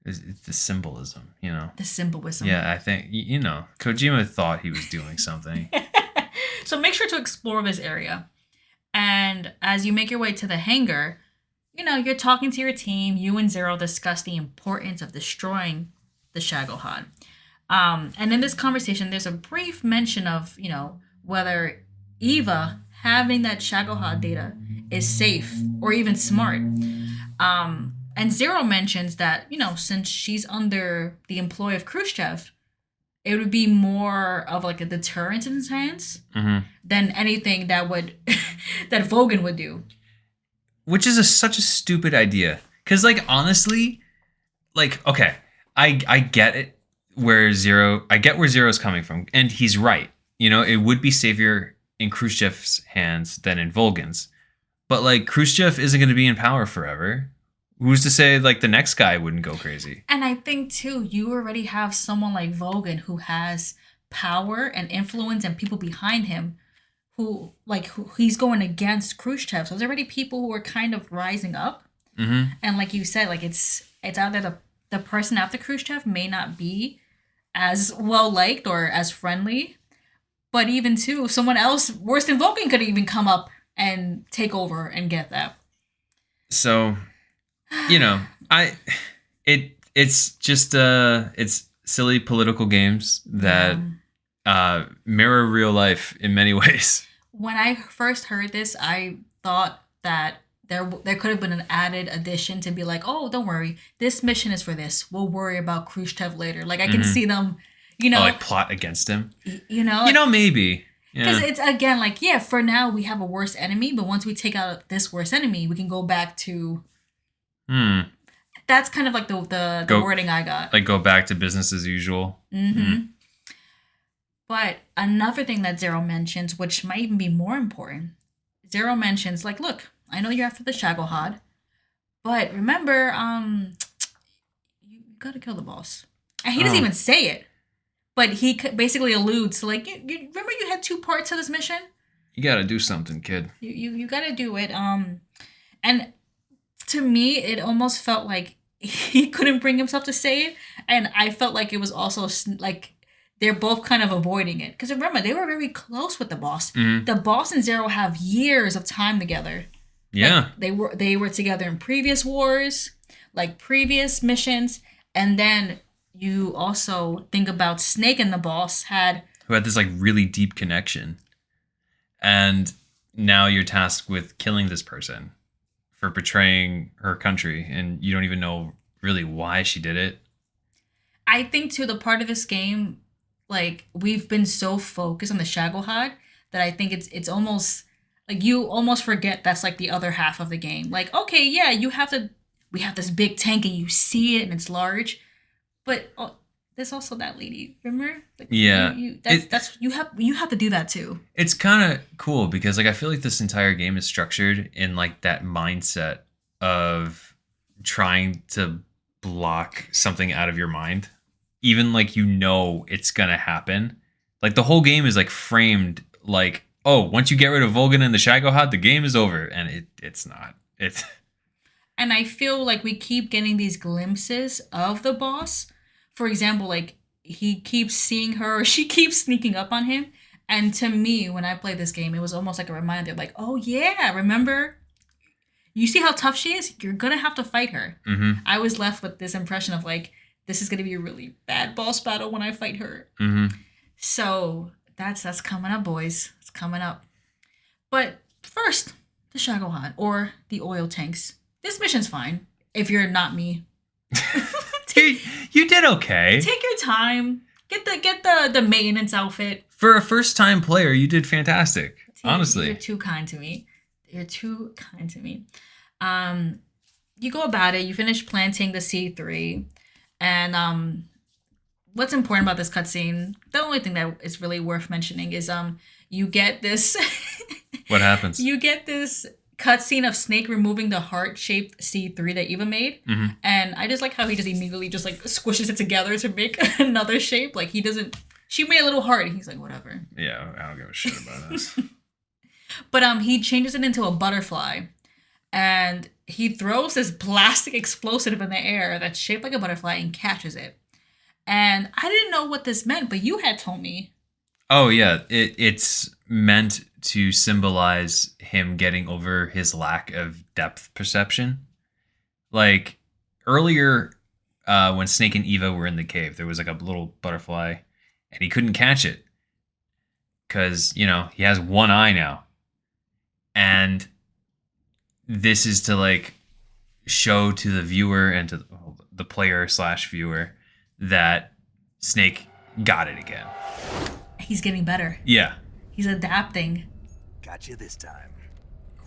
It's the symbolism, you know. The symbolism. Yeah, I think, you know, Kojima thought he was doing something. So make sure to explore this area. And as you make your way to the hangar, you know, you're talking to your team. You and Zero discuss the importance of destroying the Shagohod. And in this conversation, there's a brief mention of, you know, whether Eva having that Shagohod data is safe or even smart. And Zero mentions that, you know, since she's under the employ of Khrushchev, it would be more of like a deterrent in his hands than anything that would that Vogan would do. Which is such a stupid idea. Because, like, honestly, like, okay, I get it where Zero's coming from. And he's right. You know, it would be safer in Khrushchev's hands than in Volgan's. But, like, Khrushchev isn't going to be in power forever. Who's to say, like, the next guy wouldn't go crazy? And I think, too, you already have someone like Vogan who has power and influence and people behind him who he's going against Khrushchev. So there's already people who are kind of rising up. Mm-hmm. And like you said, like it's either the person after Khrushchev may not be as well-liked or as friendly, but even, too, someone else worse than Vogan could even come up and take over and get that. So... You know, it's just it's silly political games that mirror real life in many ways. When I first heard this, I thought that there could have been an added addition to be like, oh, don't worry, this mission is for this. We'll worry about Khrushchev later. Like I can see them, you know, like plot against him. You know, maybe. Because it's, again, like, yeah, for now we have a worse enemy, but once we take out this worse enemy, we can go back to... That's kind of like the wording I got. Like go back to business as usual. But another thing that Zero mentions, which might even be more important, Zero mentions, like, look, I know you're after the Shagohod, but remember, you gotta kill the boss. And he doesn't Oh. even say it, but he basically alludes to, like, you remember you had two parts to this mission? You gotta do something, kid. You gotta do it. And to me, it almost felt like he couldn't bring himself to say it, and I felt like it was also like they're both kind of avoiding it because remember they were very close with the boss. Mhm. The boss and Zero have years of time together. Yeah. Like, they were together in previous wars, like previous missions, and then you also think about Snake and the boss had Who had this like really deep connection. And now you're tasked with killing this person for betraying her country, and you don't even know really why she did it. I think too the part of this game, like we've been so focused on the Shagohod that I think it's almost like you almost forget that's like the other half of the game. Like, okay, yeah, we have this big tank and you see it and it's large, but there's also that lady. Remember? Like, Yeah. That's you have to do that too. It's kind of cool because like I feel like this entire game is structured in like that mindset of trying to block something out of your mind, even like you know it's gonna happen. Like the whole game is like framed like, oh, once you get rid of Volgan and the Shagohod, the game is over, and it's not. It's And I feel like we keep getting these glimpses of the boss. For example, like he keeps seeing her, or she keeps sneaking up on him. And to me, when I played this game, it was almost like a reminder, like, oh yeah, remember? You see how tough she is? You're gonna have to fight her. mm-hmm, I was left with this impression of like, this is gonna be a really bad boss battle when I fight her. mm-hmm. So that's coming up, boys. It's coming up. But first, the Shagohod or the oil tanks. This mission's fine if you're not me. You did okay. Take your time. Get the maintenance outfit. For a first time player, you did fantastic. You're Honestly. too kind to me. You're too kind to me. You go about it. You finish planting the C3, and what's important about this cutscene? The only thing that is really worth mentioning is you get this. What happens? You get this cutscene of Snake removing the heart-shaped C3 that Eva made, Mhm. and I just like how he just immediately just like squishes it together to make another shape. Like he doesn't. She made a little heart, and he's like, whatever. Yeah, I don't give a shit about this. But he changes it into a butterfly, and he throws this plastic explosive in the air that's shaped like a butterfly and catches it. And I didn't know what this meant, but you had told me. Oh yeah, it's meant to symbolize him getting over his lack of depth perception. Like earlier, when Snake and Eva were in the cave, there was like a little butterfly, and he couldn't catch it because he has one eye now, and this is to like show to the viewer and to the player / viewer that Snake got it again. He's getting better. Yeah. He's adapting Got you this time.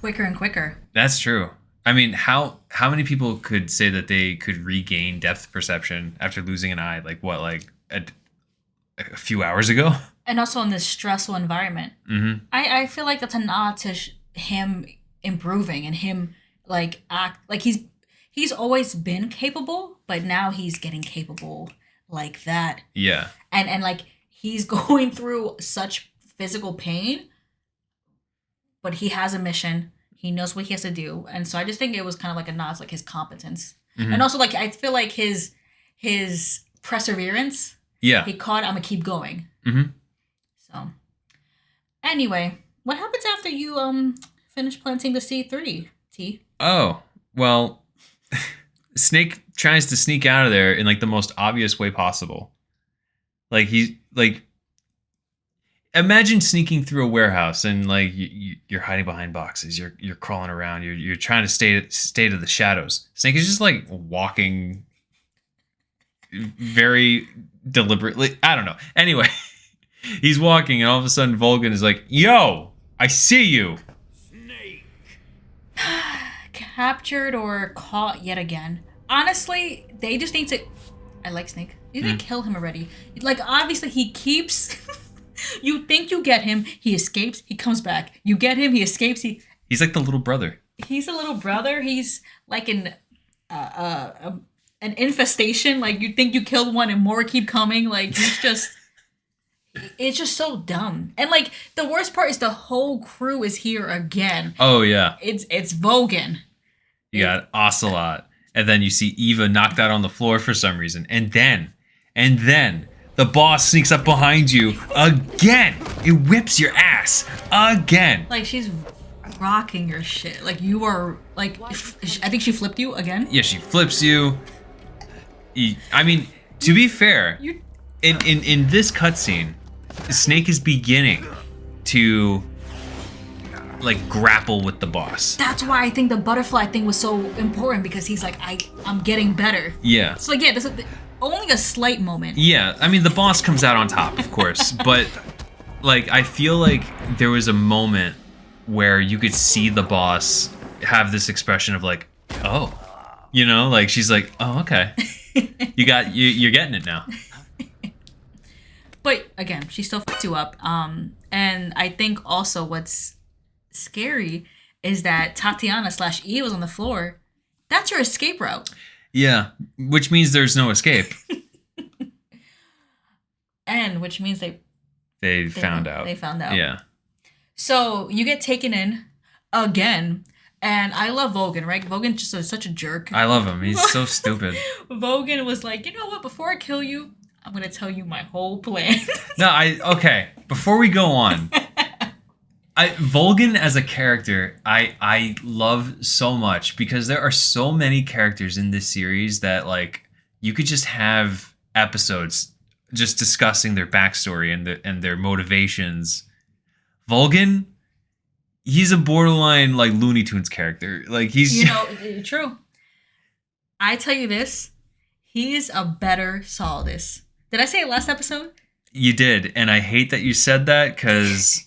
quicker and quicker. That's true. I mean, how many people could say that they could regain depth perception after losing an eye? Like what, like a few hours ago? And also in this stressful environment. Mm-hmm. I feel like that's a nod to him improving and him like act like he's always been capable, but now he's getting capable like that. Yeah. And like he's going through such physical pain, but he has a mission. He knows what he has to do. And so I just think it was kind of like a nod to like his competence. Mhm. And also like I feel like his perseverance, Yeah. he caught, I'm gonna keep going. Mm-hmm. So anyway, what happens after you finish planting the C3, T? Oh, well, Snake tries to sneak out of there in like the most obvious way possible. Like he's like, imagine sneaking through a warehouse and like you're hiding behind boxes. You're crawling around. You're trying to stay to the shadows. Snake is just like walking very deliberately. I don't know. Anyway, he's walking and all of a sudden Volgan is like, "Yo, I see you." Captured or caught yet again. Honestly, they just need to. I like Snake. You need to kill him already. Like obviously he keeps You think you get him, he escapes, he comes back. You get him, he escapes, He's like the little brother. he's a little brother. He's like an infestation. Like you think you killed one and more keep coming. Like he's just it's just so dumb. And like the worst part is the whole crew is here again. Oh yeah. It's Vogan. You got Ocelot, and then you see Eva knocked out on the floor for some reason, and then the boss sneaks up behind you again. It whips your ass again. Like she's rocking your shit. Like you are like I think she flipped you again. Yeah, she flips you. I mean, to be fair, You in this cutscene, Snake is beginning to like grapple with the boss. That's why I think the butterfly thing was so important because he's like I'm getting better. Yeah. So like yeah, this is only a slight moment. Yeah, I mean the boss comes out on top, of course, but like I feel like there was a moment where you could see the boss have this expression of like, oh, you know, like she's like, oh, okay, you're getting it now. But again, she still fucked you up. And I think also what's scary is that Tatiana / Eve was on the floor. That's your escape route. Yeah, which means there's no escape. And which means They found out. They found out. Yeah. So you get taken in again. And I love Vogan, right? Vogan just is such a jerk. I love him. He's so stupid. Vogan was like, you know what? Before I kill you, I'm gonna tell you my whole plan. No, okay. Before we go on, Volgan as a character, I love so much because there are so many characters in this series that like you could just have episodes just discussing their backstory and their motivations. Volgan, he's a borderline like Looney Tunes character. Like he's True. I tell you this, he's a better Solidus. Did I say it last episode? You did, and I hate that you said that because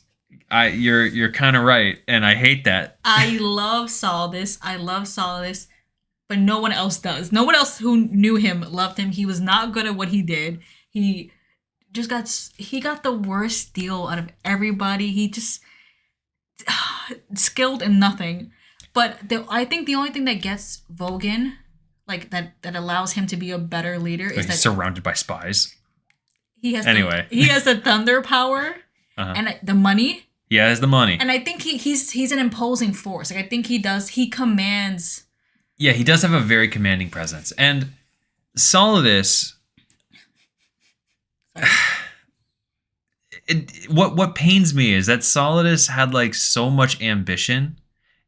you're kind of right, and I hate that. I love Solidus, but no one else does. No one else who knew him loved him. He was not good at what he did. He got the worst deal out of everybody. He just skilled in nothing. But I think the only thing that gets Vogan, like that allows him to be a better leader, is He's that surrounded by spies. he has Anyway. he has the thunder power and the money. He has the money. And I think he's an imposing force. Like I think he commands. Yeah, he does have a very commanding presence. And Solidus, what pains me is that Solidus had like so much ambition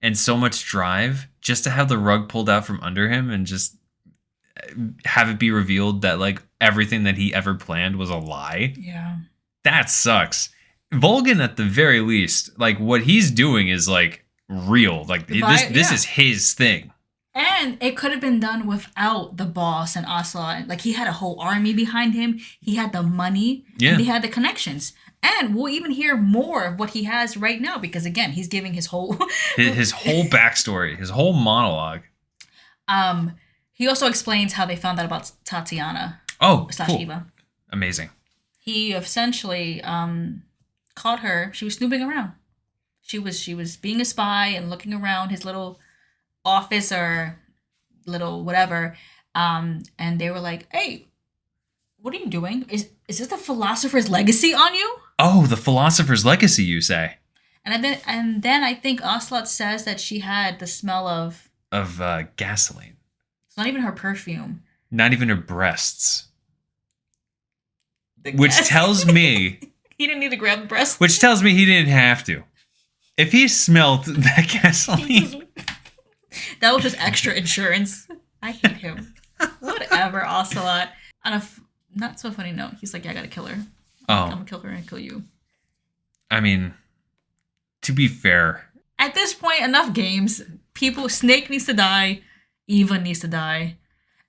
and so much drive just to have the rug pulled out from under him and just have it be revealed that like everything that he ever planned was a lie. Yeah. That sucks. Volgan, at the very least, like what he's doing is like real. Like this is his thing. And it could have been done without the boss and Ocelot. Like he had a whole army behind him. He had the money. Yeah. And he had the connections. And we'll even hear more of what he has right now because again, he's giving his whole his whole backstory, his whole monologue. He also explains how they found out about Tatiana. Oh, / cool. Eva. Amazing. He essentially caught her. She was snooping around. She was being a spy and looking around his little office or little whatever. And they were like, "Hey, what are you doing? Is this the philosopher's legacy on you?" Oh, the philosopher's legacy, you say? And then I think Ocelot says that she had the smell of Gasoline. It's not even her perfume. Not even her breasts. Which tells me He didn't need to grab the breast. Which tells me he didn't have to. If he smelled that gasoline. That was just extra insurance. I hate him. Whatever, Ocelot. On a not so funny note, he's like, "Yeah, I gotta kill her. I'm gonna kill her and kill you." I mean, to be fair. At this point, enough games. Snake needs to die. Eva needs to die.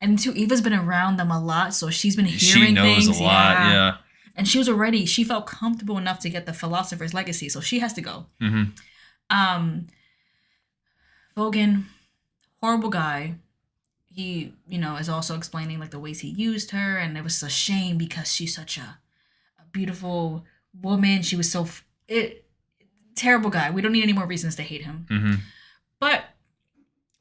And too, Eva's been around them a lot, so she's been hearing She knows things. a lot, yeah. And she felt comfortable enough to get the philosopher's legacy, so she has to go. Mm-hmm. Vogan, horrible guy. He, is also explaining like the ways he used her, and it was a shame because she's such a beautiful woman. She was terrible guy. We don't need any more reasons to hate him. Mm-hmm. But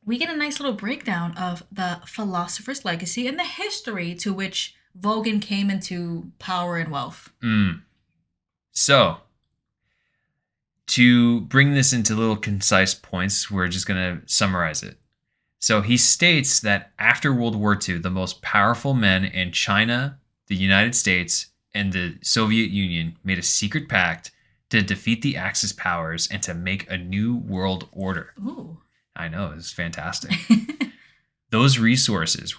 we get a nice little breakdown of the philosopher's legacy and the history to which Vulcan came into power and wealth. So, to bring this into little concise points, we're just going to summarize it. So he states that after World War II, the most powerful men in China, the United States, and the Soviet Union made a secret pact to defeat the Axis powers and to make a new world order. Ooh. I know, it's fantastic. Those resources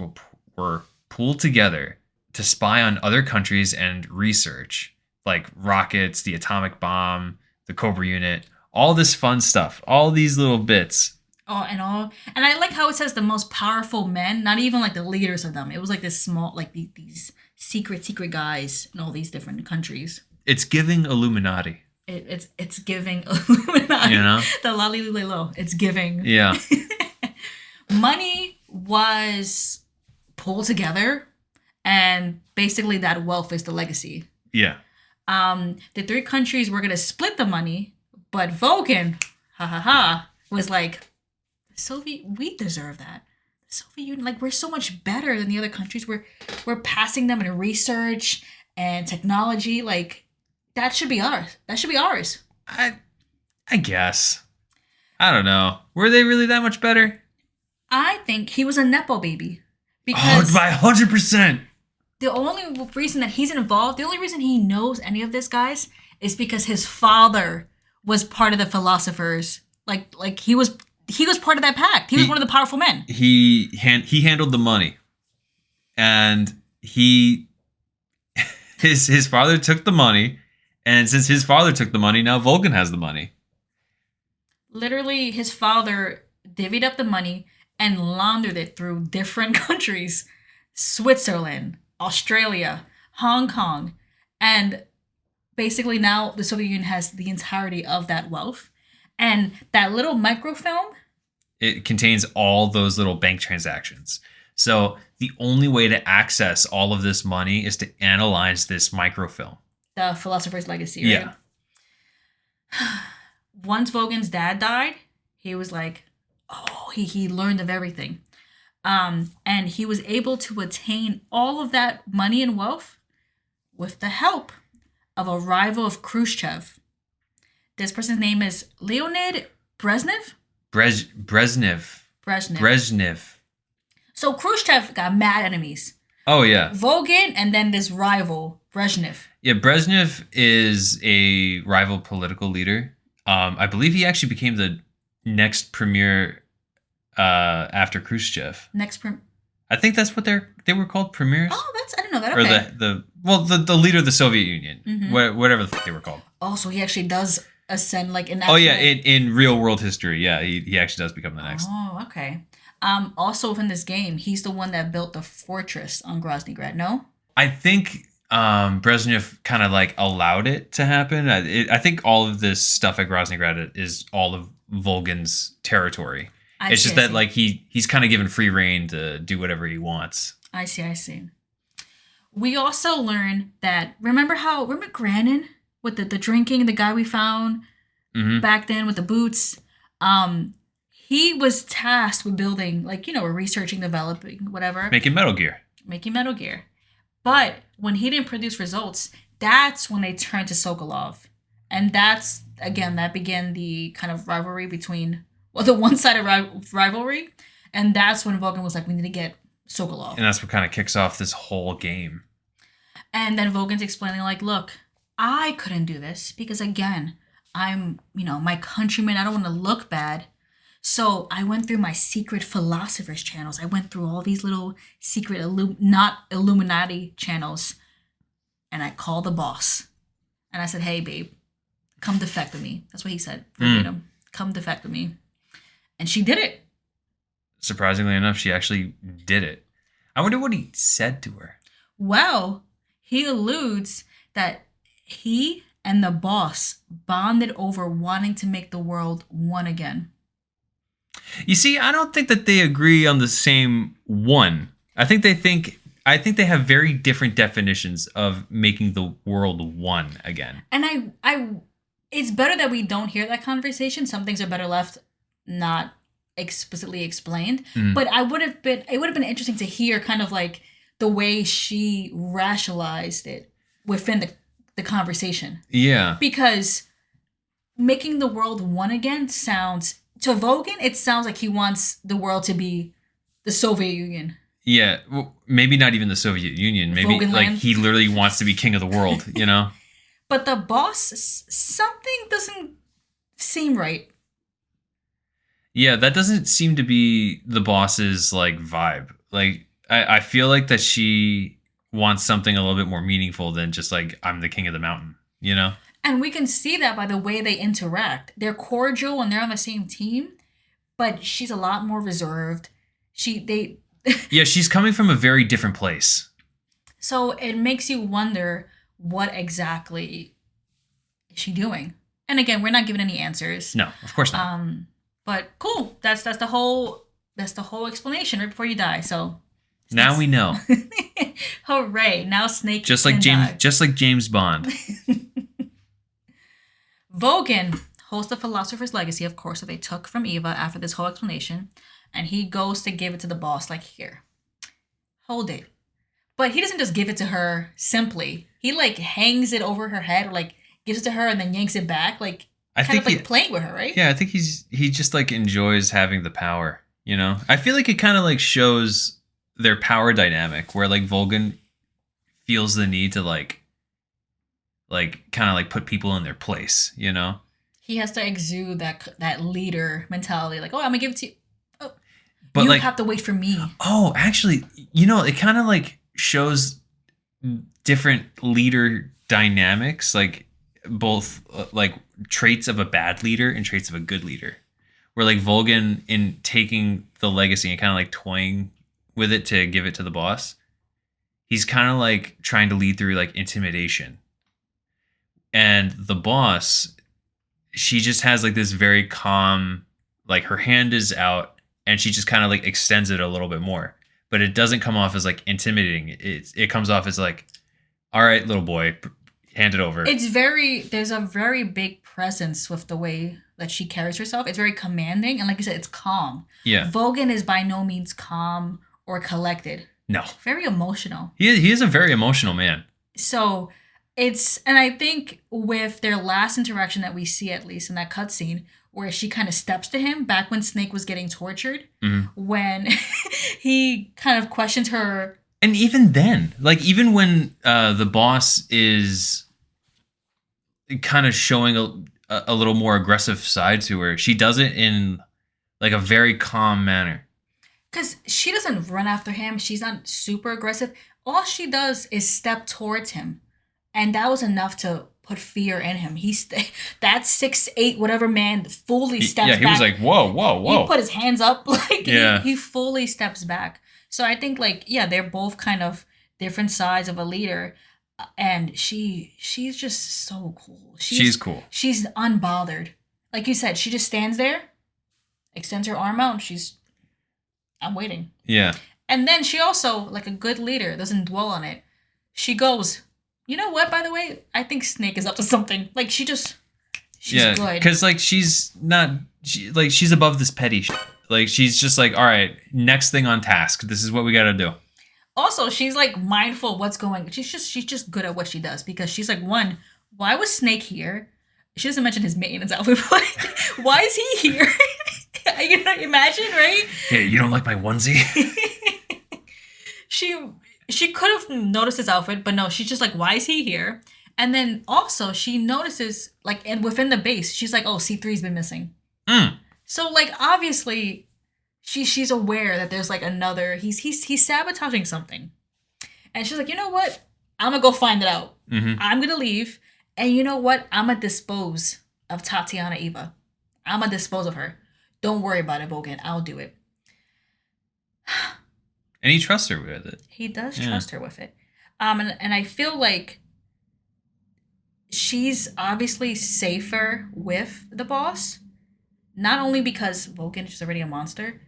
were pooled together to spy on other countries and research, like rockets, the atomic bomb, the Cobra unit, all this fun stuff, all these little bits. And I like how it says the most powerful men, not even like the leaders of them. It was like this small, like these secret guys in all these different countries. It's giving Illuminati. It's giving Illuminati. You know? The Lalilulelo. It's giving. Yeah. Money was pulled together, and basically that wealth is the legacy. Yeah. The three countries were gonna split the money, but Vulcan, was like, we deserve that. The Soviet Union, like, we're so much better than the other countries. We're passing them in research and technology. Like, that should be ours. That should be ours. I guess. I don't know. Were they really that much better? I think he was a Nepo baby. Because by 100%. the only reason that he's involved, the only reason he knows any of this, guys, is because his father was part of the philosophers. Like he was part of that pact. He was one of the powerful men. He handled the money, and his father took the money, and since his father took the money, now Vulcan has the money. Literally, his father divvied up the money and laundered it through different countries: Switzerland, Australia, Hong Kong, and basically now the Soviet Union has the entirety of that wealth. And that little microfilm, It contains all those little bank transactions. So the only way to access all of this money is to analyze this microfilm. the philosopher's legacy, right? Yeah. Once Vogan's dad died, he was like, he learned of everything. And he was able to attain all of that money and wealth with the help of a rival of Khrushchev. This person's name is Leonid Brezhnev. Brezhnev. So Khrushchev got mad enemies. Oh, yeah. Vogan and then this rival, Brezhnev. Yeah, Brezhnev is a rival political leader. I believe he actually became the next premier after Khrushchev. I think that's what they were called, premiers. Oh, I didn't know that. Okay. Or the leader of the Soviet Union, whatever the fuck they were called. Oh, so he actually does ascend like in. Oh yeah, in real world history, yeah, he actually does become the next. Oh, okay. Also within this game, he's the one that built the fortress on Grozny Grad. No. I think Brezhnev kind of like allowed it to happen. I think all of this stuff at Grozny Grad is all of Volgan's territory. It's just that like he's kind of given free reign to do whatever he wants. I see. We also learn that remember Granin with the drinking, the guy we found back then with the boots. He was tasked with building, like, researching, developing, whatever. Making Metal Gear. But when he didn't produce results, that's when they turned to Sokolov. And that began the kind of rivalry between, the one-sided rivalry. And that's when Vulcan was like, we need to get Sokolov. And that's what kind of kicks off this whole game. And then Vulcan's explaining, like, look, I couldn't do this because, again, I'm, my countrymen, I don't want to look bad. So I went through my secret philosophers channels. I went through all these little secret, not Illuminati channels. And I called the boss. And I said, hey, babe, come defect with me. That's what he said. Verbatim. Come defect with me. And she did it. Surprisingly enough, she actually did it. I wonder what he said to her. Well, he alludes that he and the boss bonded over wanting to make the world one again. You see, I don't think that they agree on the same one. I think they think I think they have very different definitions of making the world one again. And it's better that we don't hear that conversation. Some things are better left not explicitly explained. Mm. But it would have been interesting to hear kind of like the way she rationalized it within the conversation. Yeah. Because making the world one again sounds, to Vogan, it sounds like he wants the world to be the Soviet Union. Yeah, well, maybe not even the Soviet Union. Maybe Vogan like land. he literally wants to be king of the world, you know? But the boss, something doesn't seem right. Yeah, that doesn't seem to be the boss's like vibe. Like I feel like that she wants something a little bit more meaningful than just like I'm the king of the mountain, you know? And we can see that by the way they interact. They're cordial and they're on the same team, but she's a lot more reserved. Yeah, she's coming from a very different place. So it makes you wonder what exactly is she doing? And again, we're not given any answers. No, of course not. But cool. That's the whole explanation right before you die. So Now we know. hooray. Now Snake Just like James Bond. Vogan holds the Philosopher's Legacy, of course, that they took from Eva after this whole explanation. And he goes to give it to the boss, like, here, hold it. But he doesn't just give it to her simply. He, like, hangs it over her head, or, like, gives it to her and then yanks it back, like, playing with her, right? Yeah, I think he just, like, enjoys having the power, you know? I feel like it kind of, like, shows their power dynamic, where, like, Vogan feels the need to, like kind of, like, put people in their place, you know? He has to exude that leader mentality, like, oh, I'm gonna give it to you. But you like, have to wait for me. Oh, actually, you know, it kind of like shows different leader dynamics, like both like traits of a bad leader and traits of a good leader. Where like Vogan, in taking the legacy and kind of like toying with it to give it to the boss, he's kind of like trying to lead through like intimidation. And the boss, she just has like this very calm, like her hand is out, and she just kind of like extends it a little bit more, but it doesn't come off as like intimidating. It comes off as like, all right, little boy, hand it over. There's a very big presence with the way that she carries herself. It's very commanding. And like you said, it's calm. Yeah. Vogan is by no means calm or collected. No. Very emotional. He is a very emotional man. So and I think with their last interaction that we see, at least in that cutscene, where she kind of steps to him back when Snake was getting tortured, when he kind of questions her. And even then, like even when the boss is kind of showing a little more aggressive side to her, she does it in like a very calm manner. Because she doesn't run after him. She's not super aggressive. All she does is step towards him. And that was enough to put fear in him. That 6'8" whatever man fully steps back. Yeah, he was like, whoa. He put his hands up. Like, yeah. he fully steps back. So I think, like, yeah, they're both kind of different sides of a leader. And she's just so cool. She's cool. She's unbothered. Like you said, she just stands there, extends her arm out, and I'm waiting. Yeah. And then she also, like a good leader, doesn't dwell on it. She goes, you know what, by the way? I think Snake is up to something. Like, she's good. Because, like, she's above this petty shit. Like, she's just like, all right, next thing on task. This is what we got to do. Also, she's, like, mindful of what's going on. She's just good at what she does. Because she's like, one, why was Snake here? She doesn't mention his maintenance outfit, but why is he here? You know, imagine, right? Hey, you don't like my onesie? She could have noticed his outfit, but no, she's just like, why is he here? And then also she notices, like, and within the base, she's like, oh, C3's been missing. So, like, obviously she's aware that there's like another, he's sabotaging something. And she's like, you know what? I'm gonna go find it out. I'm gonna leave. And you know what? I'm gonna dispose of Tatiana Eva. I'm gonna dispose of her. Don't worry about it, Vogan. I'll do it. And he trusts her with it. He does trust her with it. And I feel like she's obviously safer with the boss. Not only because Vogan is already a monster,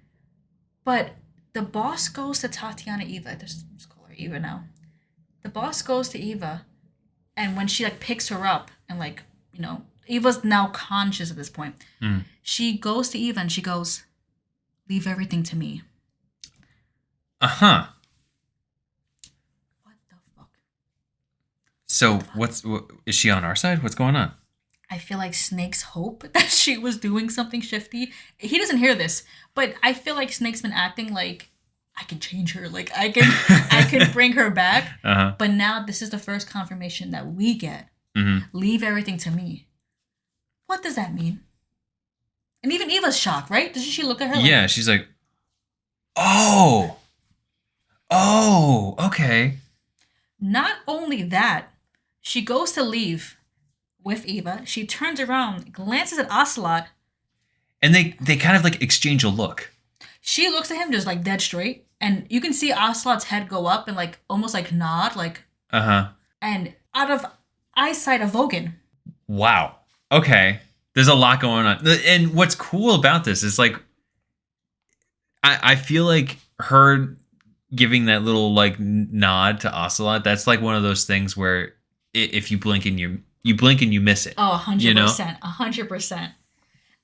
but the boss goes to Tatiana Eva. There's a scroll right Eva now. The boss goes to Eva, and when she like picks her up and like, you know, Eva's now conscious at this point. She goes to Eva and she goes, "Leave everything to me." Uh-huh. What the fuck? So is she on our side? What's going on? I feel like Snake's hope that she was doing something shifty. He doesn't hear this, but I feel like Snake's been acting like I can change her, like I can bring her back. Uh-huh. But now this is the first confirmation that we get. Leave everything to me. What does that mean? And even Eva's shocked, right? Doesn't she look at her? Yeah, she's like, oh, okay. Not only that, she goes to leave with Eva. She turns around, glances at Ocelot. And they kind of like exchange a look. She looks at him just like dead straight. And you can see Ocelot's head go up and like almost like nod, like. Uh-huh. And out of eyesight of Vogan. Wow. Okay. There's a lot going on. And what's cool about this is like, I feel like her giving that little like nod to Ocelot, that's like one of those things where if you blink and you blink and you miss it. Oh, 100%. You know? 100%.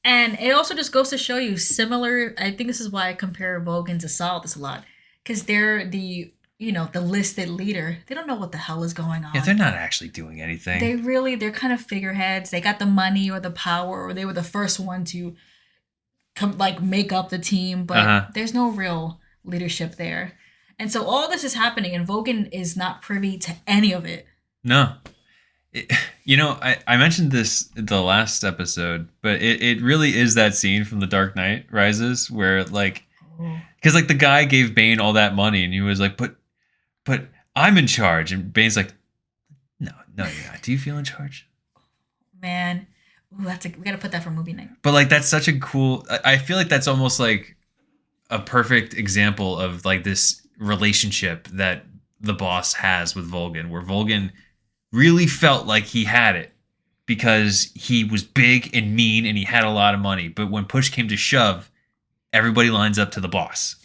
And it also just goes to show you similar, I think this is why I compare Vogan to Solidus a lot. Because they're the, you know, the listed leader. They don't know what the hell is going on. Yeah, they're not actually doing anything. They're kind of figureheads. They got the money or the power, or they were the first one to make up the team, but there's no real leadership there. And so all this is happening, and Vogan is not privy to any of it. No. I mentioned this in the last episode, but it really is that scene from The Dark Knight Rises where like, because like the guy gave Bane all that money and he was like, but I'm in charge. And Bane's like, no, you're not. Do you feel in charge? Man, ooh, we gotta put that for movie night. But like, that's such a cool, I feel like that's almost like a perfect example of like this relationship that the boss has with Vogan, where Vogan really felt like he had it because he was big and mean and he had a lot of money. But when push came to shove, everybody lines up to the boss.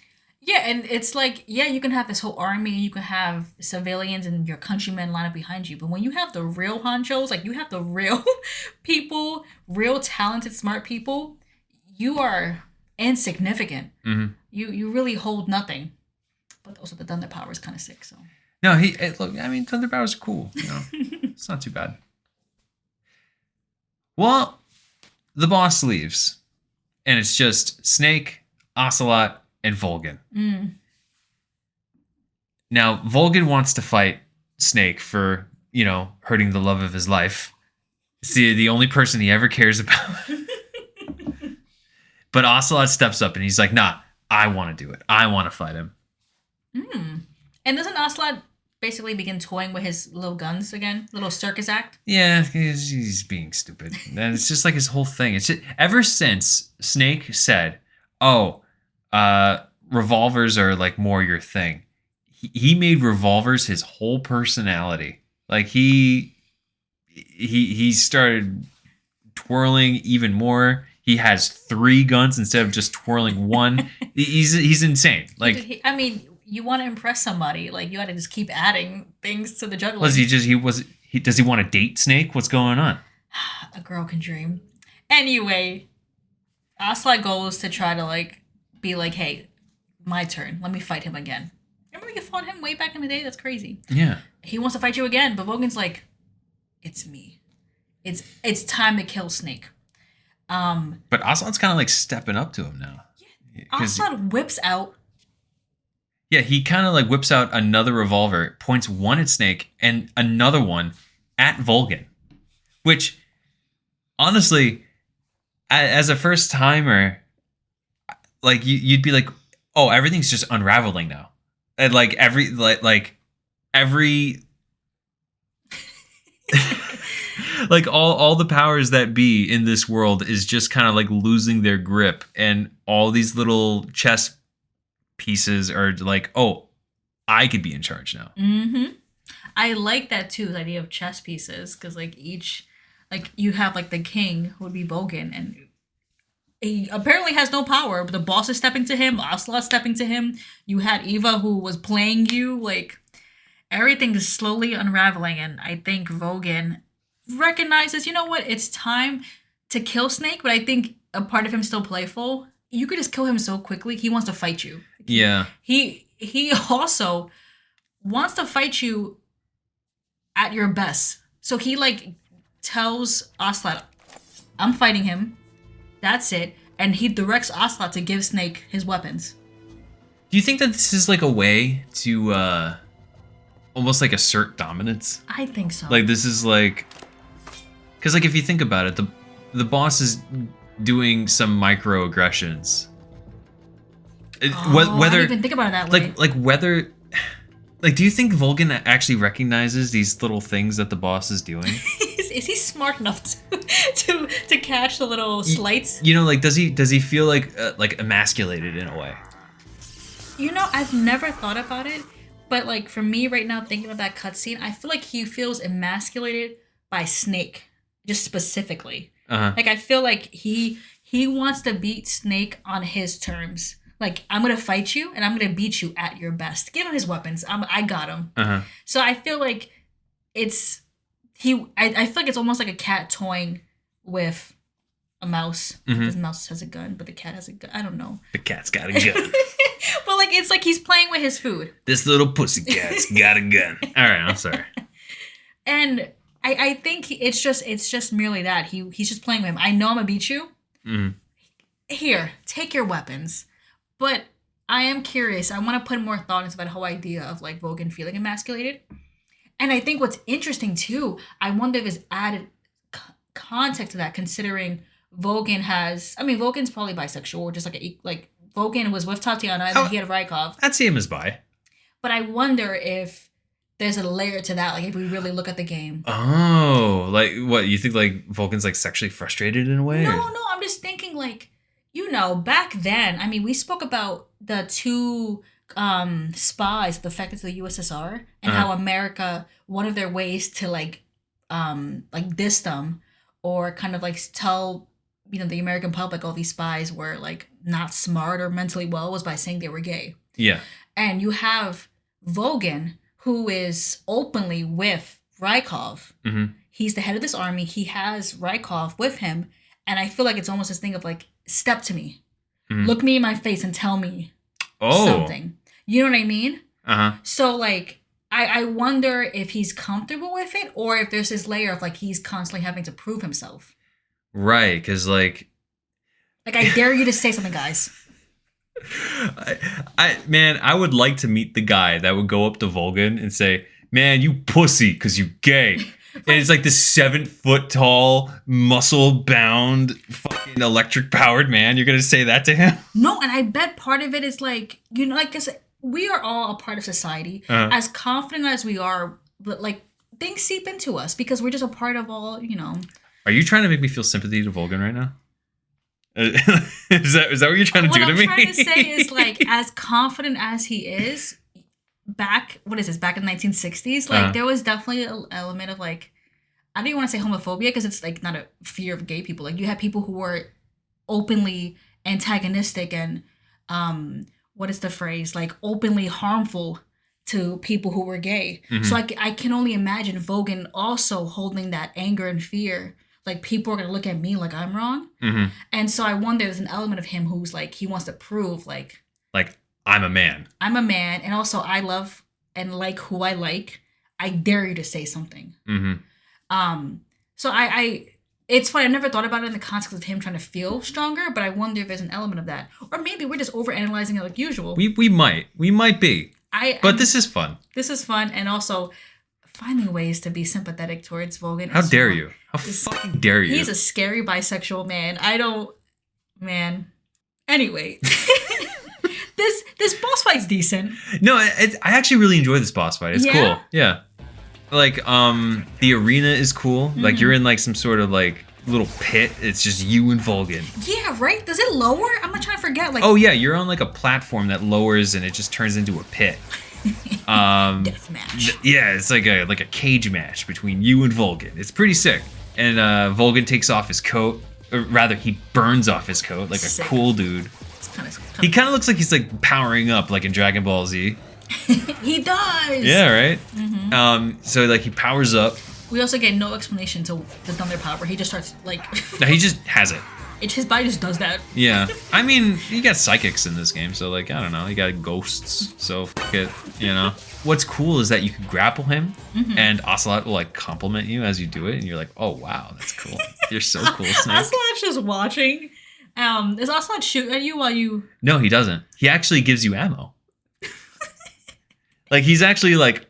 Yeah, and it's like, yeah, you can have this whole army, you can have civilians and your countrymen line up behind you. But when you have the real honchos, like you have the real people, real talented, smart people, you are insignificant. Mm-hmm. You really hold nothing. But also the thunder power is kind of sick, so. No, look, I mean, thunder power is cool. You know, it's not too bad. Well, the boss leaves, and it's just Snake, Ocelot, and Vogan. Now, Vogan wants to fight Snake for, you know, hurting the love of his life. It's the only person he ever cares about. But Ocelot steps up and he's like, nah, I want to do it. I want to fight him. And doesn't Ocelot basically begin toying with his little guns again? Little circus act? Yeah, he's being stupid. And it's just like his whole thing. It's just, ever since Snake said, revolvers are like more your thing, he made revolvers his whole personality. Like he started twirling even more. He has 3 guns instead of just twirling one. He's insane. Like, I mean, you want to impress somebody, like you got to just keep adding things to the juggling. does he want to date Snake? What's going on? A girl can dream. Anyway, Ocelot goes to try to like be like, hey, my turn. Let me fight him again. Remember you fought him way back in the day? That's crazy. Yeah. He wants to fight you again, but Vogan's like, it's me. It's time to kill Snake. But Ocelot's kind of like stepping up to him now. Yeah. Ocelot whips out. Yeah, he kind of like whips out another revolver, points one at Snake and another one at Vogan. Which, honestly, as a first timer, like you'd be like, oh, everything's just unraveling now, and like every like all the powers that be in this world is just kind of like losing their grip, and all these little chess pieces are like, oh, I could be in charge now. I like that too, the idea of chess pieces, because like each, like you have like the king who would be Vogan, and he apparently has no power, but the boss is stepping to him, Ocelot stepping to him. You had Eva who was playing you, like everything is slowly unraveling, and I think Vogan recognizes, you know what, it's time to kill Snake, but I think a part of him still playful. You could just kill him so quickly. He wants to fight you. Yeah. He also wants to fight you at your best. So he like tells Ocelot, I'm fighting him. That's it. And he directs Ocelot to give Snake his weapons. Do you think that this is like a way to almost like assert dominance? I think so. Like this is like, because like if you think about it, the boss is doing some microaggressions. I didn't even think about it that way. like whether, like, do you think Vulcan actually recognizes these little things that the boss is doing? Is he smart enough to catch the little slights? You know, like does he feel like emasculated in a way? You know, I've never thought about it, but like for me right now, thinking of that cutscene, I feel like he feels emasculated by Snake, just specifically. Like I feel like he wants to beat Snake on his terms. Like, I'm gonna fight you and I'm gonna beat you at your best. Give him his weapons. I got him. So I feel like it's I feel like it's almost like a cat toying with a mouse. This mouse has a gun, but the cat has a gun. I don't know. The cat's got a gun. But like it's like he's playing with his food. This little pussy cat's got a gun. All right, I'm sorry. And I think it's just merely that he's just playing with him. I know I'm gonna beat you. Here, take your weapons. But I am curious. I want to put more thought into that whole idea of like Vogan feeling emasculated. And I think what's interesting too, I wonder if there's added context to that, considering Vogan's probably bisexual, or just like Vogan was with Tatiana and then he had Rykov. I'd see him as bi. But I wonder if there's a layer to that, like if we really look at the game. Oh, like what? You think like Vulcan's like sexually frustrated in a way? No, I'm just thinking like, you know, back then, I mean, we spoke about the two spies defected to the USSR and how America, one of their ways to like diss them or kind of like tell, you know, the American public all these spies were like not smart or mentally well was by saying they were gay. Yeah. And you have Vogan, who is openly with Rykov. He's the head of this army. He has Rykov with him. And I feel like it's almost this thing of like, step to me. Look me in my face and tell me something. You know what I mean? So like, I wonder if he's comfortable with it or if there's this layer of like he's constantly having to prove himself. Right, because like I dare you to say something, guys. I would like to meet the guy that would go up to Vulcan and say, "Man, you pussy, cause you gay." And it's like this 7 foot tall, muscle bound, fucking electric powered man. You're gonna say that to him? No, and I bet part of it is like, you know, like I said, we are all a part of society. As confident as we are, but like things seep into us because we're just a part of all, you know. Are you trying to make me feel sympathy to Vulcan right now? Is that what you're trying to do to me? What I'm trying to say is like, as confident as he is, back in the 1960s, like there was definitely an element of like, I don't even want to say homophobia because it's like not a fear of gay people. Like you had people who were openly antagonistic and what is the phrase, like openly harmful to people who were gay. So I can only imagine Vogan also holding that anger and fear. Like people are gonna look at me like I'm wrong. And so I wonder there's an element of him who's like he wants to prove like I'm a man. I'm a man, and also I love and like who I like. I dare you to say something. So I it's funny. I never thought about it in the context of him trying to feel stronger, but I wonder if there's an element of that, or maybe we're just overanalyzing it like usual. We might be. But this is fun. This is fun, and also finding ways to be sympathetic towards Vogan. How dare you? How fucking dare you? He's a scary bisexual man. Man. Anyway. This boss fight's decent. No, I actually really enjoy this boss fight. It's cool. Yeah. Like, the arena is cool. Like, you're in, like, some sort of, like, little pit. It's just you and Vulcan. Yeah, right? Does it lower? I'm not trying to forget. Like, oh, yeah. You're on, like, a platform that lowers and it just turns into a pit. Death match. Yeah, it's like a cage match between you and Vulcan. It's pretty sick. And Vulcan takes off his coat. Or rather, he burns off his coat like a cool dude. He kind of looks like he's like powering up like in Dragon Ball Z. He does. Yeah, right. So like he powers up. We also get no explanation to the thunder power. He just starts like No, he just has it. his body just does that. Yeah, I mean, you got psychics in this game, so like I don't know, you got ghosts, so fuck it, you know. What's cool is that you can grapple him, and Ocelot will like compliment you as you do it, and you're like, oh wow, that's cool. You're so cool, Snake. Ocelot's just watching. Does Ocelot shoot at you while you? No, he doesn't. He actually gives you ammo. Like he's actually like,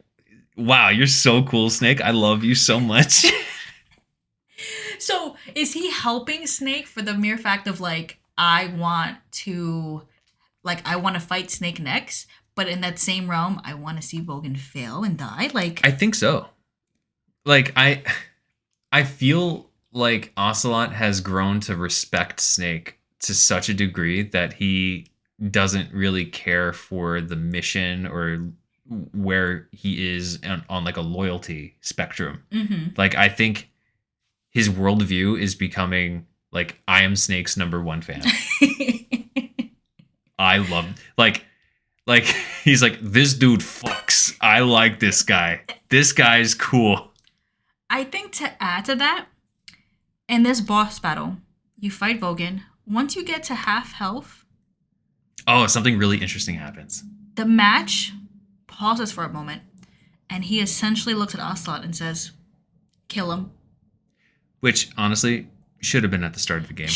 wow, you're so cool, Snake. I love you so much. So is he helping Snake for the mere fact of like I want to fight Snake next, but in that same realm I want to see Vogan fail and die? Like I think so. Like I feel like Ocelot has grown to respect Snake to such a degree that he doesn't really care for the mission or where he is on like a loyalty spectrum. Like I think his worldview is becoming like I am Snake's #1 fan. I love like he's like, this dude fucks. I like this guy. This guy's cool. I think to add to that, in this boss battle, you fight Vogan. Once you get to half health, Oh, something really interesting happens. the match pauses for a moment, and he essentially looks at Ocelot and says, "Kill him." Which honestly should have been at the start of the game.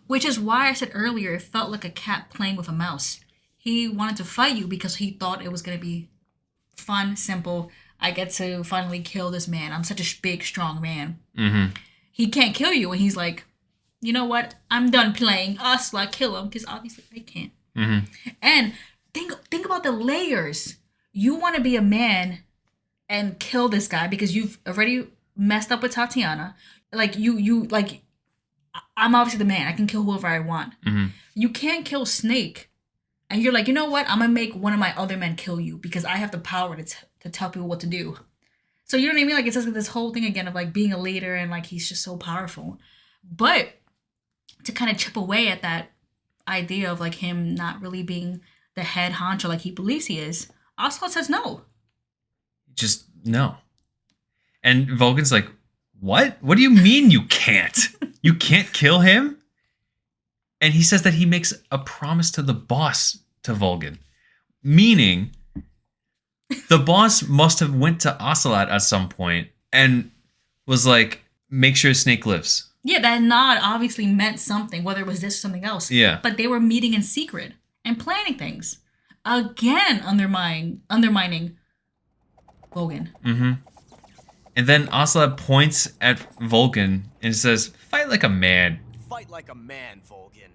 Which is why I said earlier, it felt like a cat playing with a mouse. He wanted to fight you because he thought it was going to be fun, simple. I get to finally kill this man. I'm such a big, strong man. He can't kill you. And he's like, you know what? I'm done playing. Ocelot, kill him. Because obviously I can't. And think about the layers. You want to be a man and kill this guy because you've already messed up with Tatiana. Like, I'm obviously the man. I can kill whoever I want. You can't kill Snake. And you're like, you know what? I'm going to make one of my other men kill you because I have the power to tell people what to do. So you know what I mean? Like, it's just this whole thing again of like being a leader and like he's just so powerful. But to kind of chip away at that idea of like him not really being the head honcho like he believes he is, Ocelot says no. Just no. And Vulcan's like, what? What do you mean you can't? You can't kill him? And he says that he makes a promise to the boss to Vulcan. Meaning, the boss must have went to Ocelot at some point and was like, make sure Snake lives. Yeah, that nod obviously meant something, whether it was this or something else. Yeah. But they were meeting in secret and planning things. Again, undermining Vogan. And then Ocelot points at Vulcan and says, fight like a man. Fight like a man, Vulcan.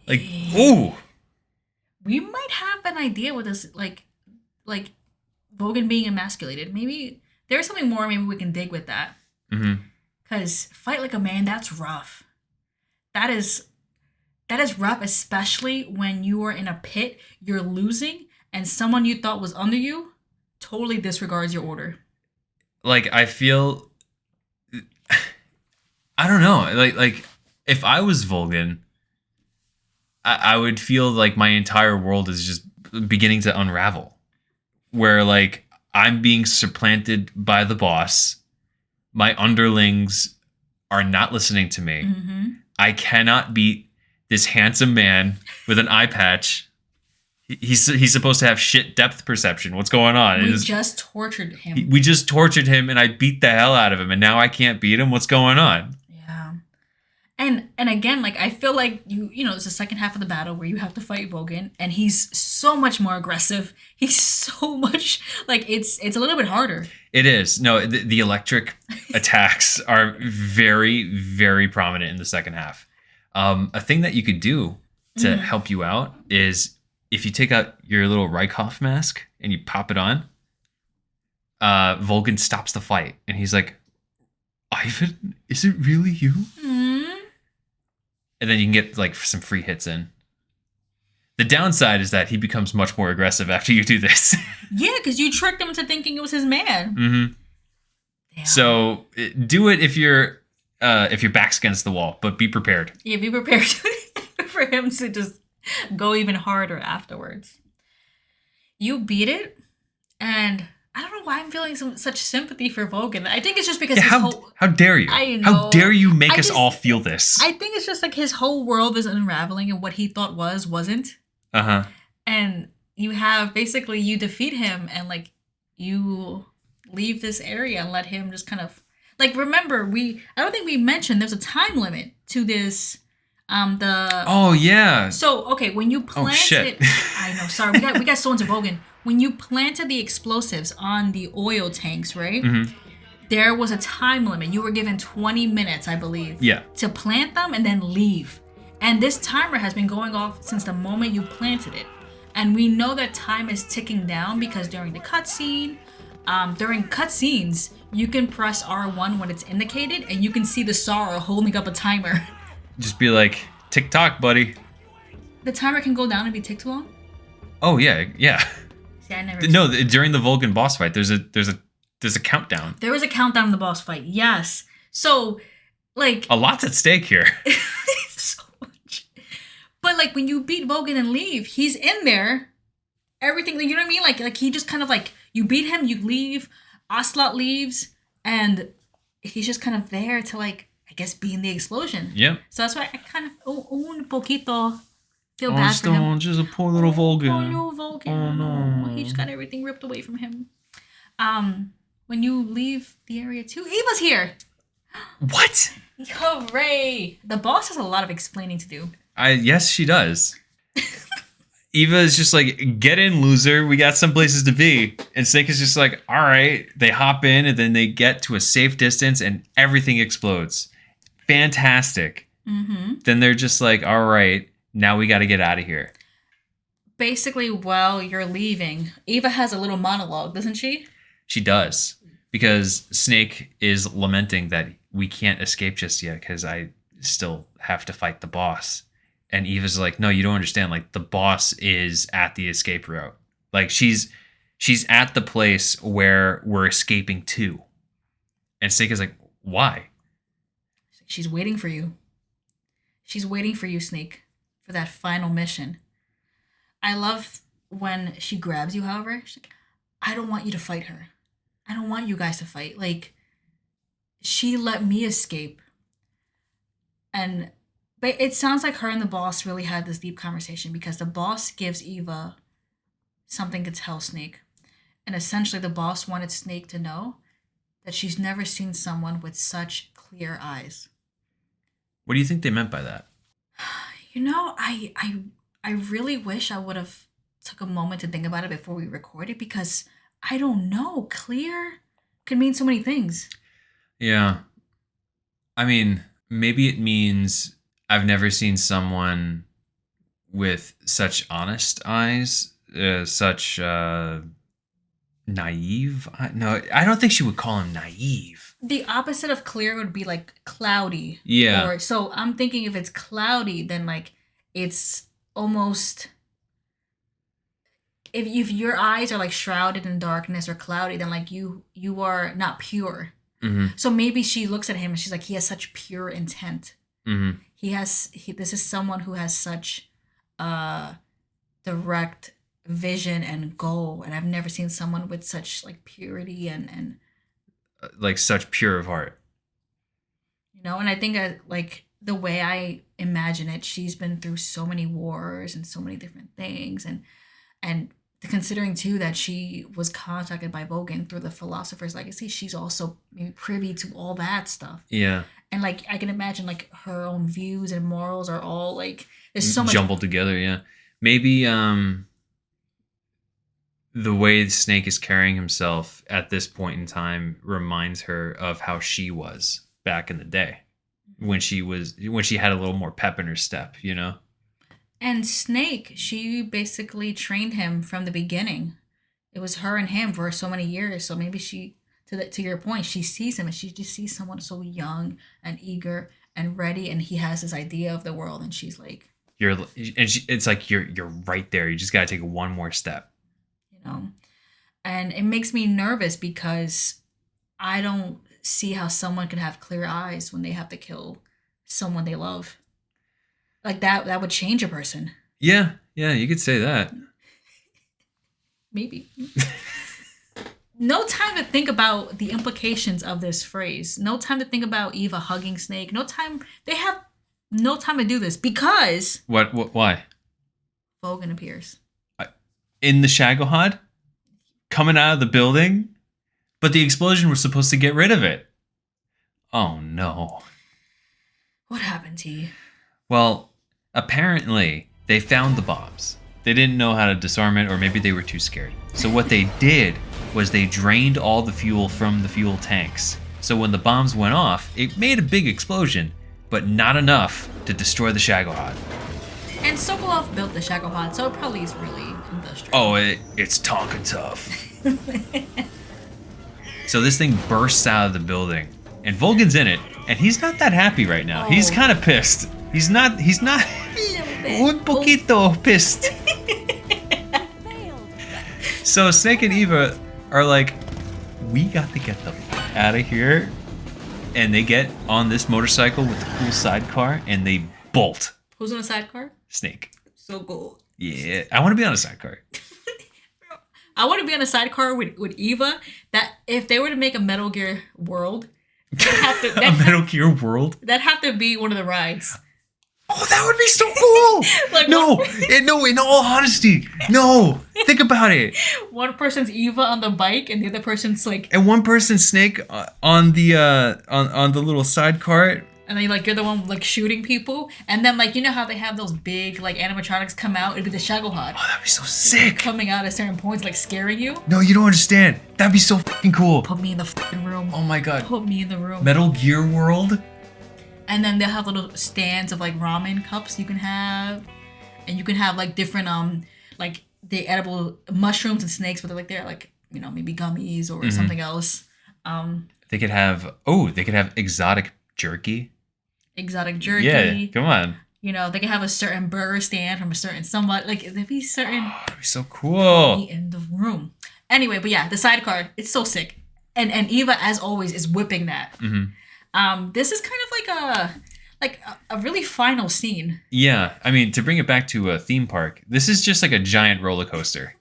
Like, ooh. We might have an idea with this, like Vogan being emasculated. Maybe there's something more. Maybe we can dig with that. Because fight like a man, that's rough. That is rough, especially when you are in a pit, you're losing, and someone you thought was under you totally disregards your order. Like, I feel, I don't know. Like if I was Vulcan, I would feel like my entire world is just beginning to unravel. Where, like, I'm being supplanted by the boss. My underlings are not listening to me. I cannot beat this handsome man with an eye patch. He's supposed to have shit depth perception. What's going on? We just tortured him. We just tortured him, and I beat the hell out of him, and now I can't beat him. What's going on? Yeah. And again, like, I feel like you know, it's the second half of the battle where you have to fight Vogan, and he's so much more aggressive. He's so much, like, it's a little bit harder. It is. No, the electric attacks are very, very prominent in the second half. A thing that you could do to help you out is if you take out your little Rykhoff mask and you pop it on, Vulcan stops the fight. And he's like, Ivan, is it really you? And then you can get like some free hits in. The downside is that he becomes much more aggressive after you do this. Yeah, because you tricked him into thinking it was his man. Damn. So do it if your back's against the wall, but be prepared. Yeah, be prepared for him to just go even harder afterwards. You beat it, And I don't know why I'm feeling such sympathy for Vogan. I think it's just because Yeah, his whole... how dare you? I How know. dare you make I us just- all feel this? I think it's just like his whole world is unraveling and what he thought wasn't. Uh-huh. And you have basically you defeat him and like you leave this area and let him just kind of like remember I don't think we mentioned there's a time limit to this Oh yeah. so okay when you planted shit. I know sorry we got so into Vogan when you planted the explosives on the oil tanks right Mhm. there was a time limit you were given 20 minutes I believe Yeah. to plant them and then leave. And this timer has been going off since the moment you planted it. And we know that time is ticking down because during the cutscene, during cutscenes, you can press R1 when it's indicated and you can see the Sora holding up a timer. Just be like, tick-tock, buddy. The timer can go down and be ticked too long? Oh yeah, yeah. See, I never No, during the Vulcan boss fight, there's a countdown. There was a countdown in the boss fight, yes. So, like... A lot's at stake here. so much. But like when you beat Vogan and leave, he's in there. Everything, you know what I mean? Like he just kind of like you beat him, you leave, Ocelot leaves, and he's just kind of there to like I guess be in the explosion. Yep. So that's why I kind of un poquito feel bad for him. Oh, just a poor little Vulcan. Poor little Vulcan. Oh, no. He just got everything ripped away from him. When you leave the area too, Eva's here. What? Hooray! The boss has a lot of explaining to do. Yes, she does. Eva is just like, get in, loser. We got some places to be. And Snake is just like, all right. They hop in and then they get to a safe distance and everything explodes. Fantastic. Mm-hmm. Then they're just like, all right, now we got to get out of here. Basically, while you're leaving, Eva has a little monologue, doesn't she? She does. Because Snake is lamenting that we can't escape just yet because I still have to fight the boss. And Eva's like, no, you don't understand. Like, the boss is at the escape route. Like, she's at the place where we're escaping to. And Snake is like, why? She's waiting for you. She's waiting for you, Snake, for that final mission. I love when she grabs you, however. She's like, I don't want you to fight her. I don't want you guys to fight. Like, she let me escape. But it sounds like her and the boss really had this deep conversation because the boss gives Eva something to tell Snake. And essentially the boss wanted Snake to know that she's never seen someone with such clear eyes. What do you think they meant by that? You know, I really wish I would have took a moment to think about it before we recorded because I don't know. Clear could mean so many things. Yeah. I mean, maybe it means I've never seen someone with such honest eyes, such naive. No, I don't think she would call him naive. The opposite of clear would be like cloudy. Yeah. So I'm thinking if it's cloudy, then like it's almost if your eyes are like shrouded in darkness or cloudy, then like you are not pure. Mm-hmm. So maybe she looks at him and she's like, he has such pure intent. Mm-hmm. This is someone who has such direct vision and goal, and I've never seen someone with such like purity and like such pure of heart. You know, and I think like the way I imagine it, she's been through so many wars and so many different things, and considering too that she was contacted by Vogan through the Philosopher's Legacy, she's also maybe privy to all that stuff. Yeah. And like I can imagine like her own views and morals are all like there's so much jumbled together. Yeah. Maybe the way Snake is carrying himself at this point in time reminds her of how she was back in the day when she had a little more pep in her step, you know? And Snake, she basically trained him from the beginning. It was her and him for so many years. So maybe she, to your point, she sees him and she just sees someone so young and eager and ready, and he has this idea of the world, and she's like, it's like you're right there. You just got to take one more step. You know, and it makes me nervous because I don't see how someone can have clear eyes when they have to kill someone they love. Like that would change a person. Yeah, you could say that. Maybe. no time to think about the implications of this phrase. No time to think about Eva hugging Snake. No time. They have no time to do this because What? Why? Vulcan appears. In the Shagohod, coming out of the building, but the explosion was supposed to get rid of it. Oh no. What happened, T? Well, apparently they found the bombs. They didn't know how to disarm it, or maybe they were too scared. So what they did was they drained all the fuel from the fuel tanks. So when the bombs went off, it made a big explosion, but not enough to destroy the Shagohod. And Sokolov built the Shagohod, so it probably is really industrial. Oh, it's Tonka tough. So this thing bursts out of the building, and Vulcan's in it, and he's not that happy right now. Oh. He's kind of pissed. He's not A little bit. un poquito pissed. So Snake and Eva are like, we got to get the f- out of here. And they get on this motorcycle with the cool sidecar, and they bolt. Who's in a sidecar? Snake. So cool. Yeah, I want to be on a sidecar. I want to be on a sidecar with Eva. That if they were to make a Metal Gear world, that'd have to, A Metal Gear World. that'd have to be one of the rides. Oh, that would be so cool. Like No, one- no, in all honesty, no. Think about it. One person's Eva on the bike, and the other person's like, And one person Snake on the on the little sidecar. and then like you're the one like shooting people, and then like you know how they have those big like animatronics come out? It'd be the Shagohod Oh, that'd be so sick. coming out at certain points, like scaring you. No, you don't understand. That'd be so fucking cool. Put me in the fucking room. Oh my god. Put me in the room. Metal Gear World. And then they'll have little stands of like ramen cups you can have, and you can have like different like the edible mushrooms and snakes, but they're like you know maybe gummies or something else. They could have exotic jerky. Exotic jerky. Yeah, come on. You know they can have a certain burger stand from a certain somebody. Like there'd be certain That'd be so cool. in the room. Anyway, but yeah, the sidecar, it's so sick, and Eva as always is whipping that. This is kind of like a really final scene. Yeah, I mean, to bring it back to a theme park, this is just like a giant roller coaster.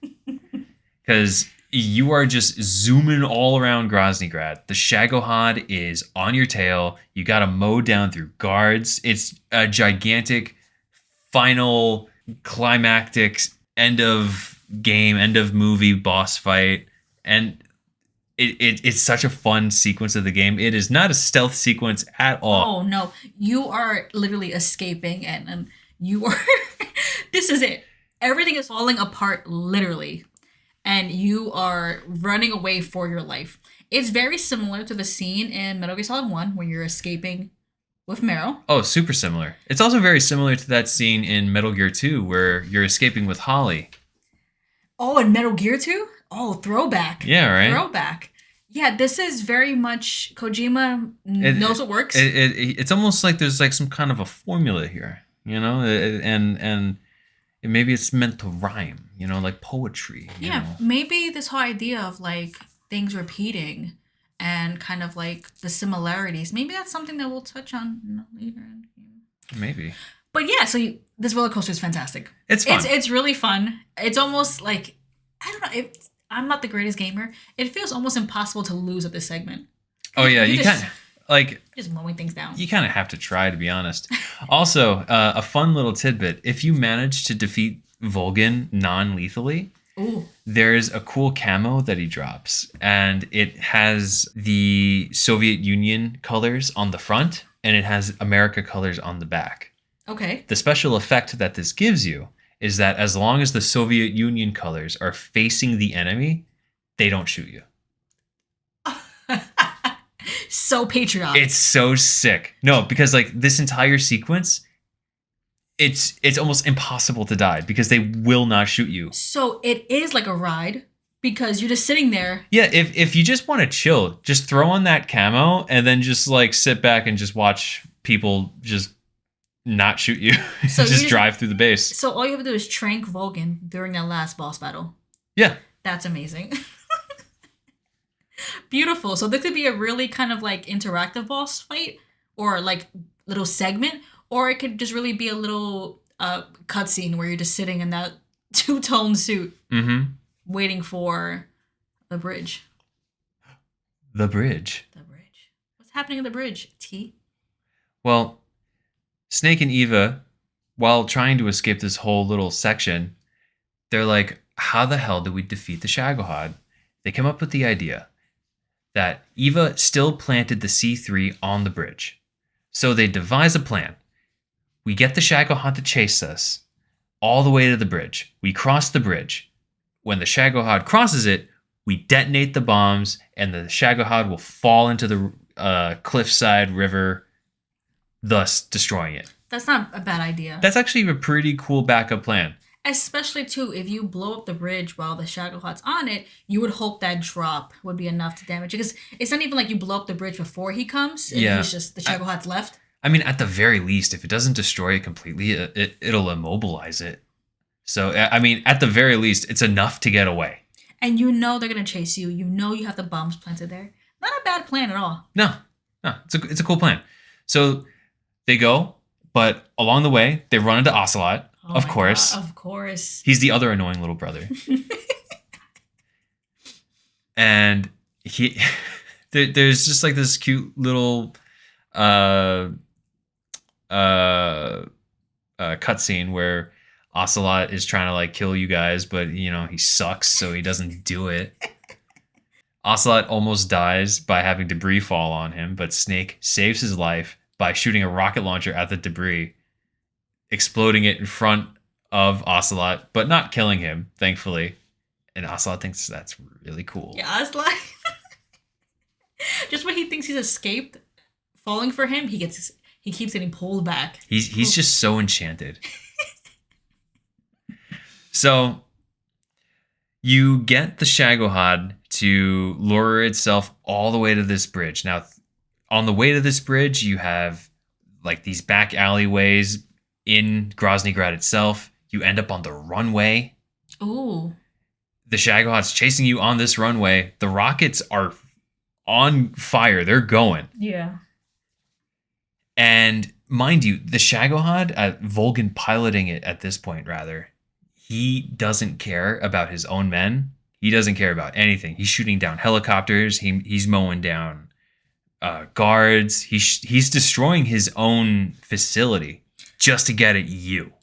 Because you are just zooming all around Groznygrad. The Shagohod is on your tail. You got to mow down through guards. It's a gigantic final climactic end of game, end of movie boss fight. And it's such a fun sequence of the game. It is not a stealth sequence at all. Oh no, you are literally escaping, and you are. This is it. Everything is falling apart, literally, and you are running away for your life. It's very similar to the scene in Metal Gear Solid 1 where you're escaping with Meryl. Oh, super similar. It's also very similar to that scene in Metal Gear 2 where you're escaping with Holly. Oh, and Metal Gear 2? Oh, throwback. Yeah, right? Throwback. Yeah, this is very much Kojima knows what works. It's almost like there's like some kind of a formula here, you know, and maybe it's meant to rhyme, you know, like poetry. You Yeah, know? maybe this whole idea of like things repeating and kind of like the similarities. Maybe that's something that we'll touch on later in the game. Maybe. But yeah, so this roller coaster is fantastic. It's fun. It's really fun. It's almost like I don't know. I'm not the greatest gamer. It feels almost impossible to lose at this segment. Oh yeah, You you just- kind like Just mowing things down. you kind of have to try, to be honest. Also, a fun little tidbit: if you manage to defeat Vulcan non-lethally, Ooh. there's a cool camo that he drops, and it has the Soviet Union colors on the front, and it has America colors on the back. Okay. The special effect that this gives you is that as long as the Soviet Union colors are facing the enemy, they don't shoot you. So patriotic. It's so sick. No, because like this entire sequence, it's almost impossible to die because they will not shoot you. So it is like a ride because you're just sitting there. Yeah, if you just want to chill, just throw on that camo and then just like sit back and just watch people just not shoot you. So you just just- drive through the base. So all you have to do is trank Vulcan during that last boss battle. Yeah. That's amazing. Beautiful. So this could be a really kind of like interactive boss fight or like little segment, or it could just really be a little cutscene where you're just sitting in that two-tone suit Mm-hmm. waiting for the bridge. the bridge. The bridge. What's happening at the bridge? T? Well, Snake and Eva, while trying to escape this whole little section, they're like, how the hell do we defeat the Shagohod? They come up with the idea that Eva still planted the C3 on the bridge. So they devise a plan. We get the Shagohod to chase us all the way to the bridge. We cross the bridge. When the Shagohod crosses it, we detonate the bombs, and the Shagohod will fall into the cliffside river, thus destroying it. That's not a bad idea. That's actually a pretty cool backup plan. Especially, too, if you blow up the bridge while the Shagohod's on it, you would hope that drop would be enough to damage it. Because it's not even like you blow up the bridge before he comes, and he's just, the Shagohod's left. I mean, at the very least, if it doesn't destroy it completely, it'll immobilize it. So, I mean, at the very least, it's enough to get away. And you know they're going to chase you. You know you have the bombs planted there. Not a bad plan at all. No, it's a cool plan. So they go, but along the way, they run into Ocelot, Oh of my course. God, of course. He's the other annoying little brother. And there's just like this cute little cutscene where Ocelot is trying to like kill you guys, but you know, he sucks, so he doesn't do it. Ocelot almost dies by having debris fall on him, but Snake saves his life by shooting a rocket launcher at the debris, exploding it in front of Ocelot, but not killing him, thankfully. And Ocelot thinks that's really cool. Yeah, I was like... just when he thinks he's escaped falling for him, he keeps getting pulled back. He's just so enchanted. So you get the Shagohod to lure itself all the way to this bridge. Now, on the way to this bridge, you have like these back alleyways in Groznygrad itself. You end up on the runway. Ooh. The Shagohod's chasing you on this runway. The rockets are on fire. They're going. Yeah. And mind you, the Shagohod, Volgin piloting it at this point, rather, he doesn't care about his own men. He doesn't care about anything. He's shooting down helicopters. He's mowing down guards. He's destroying his own facility just to get at you.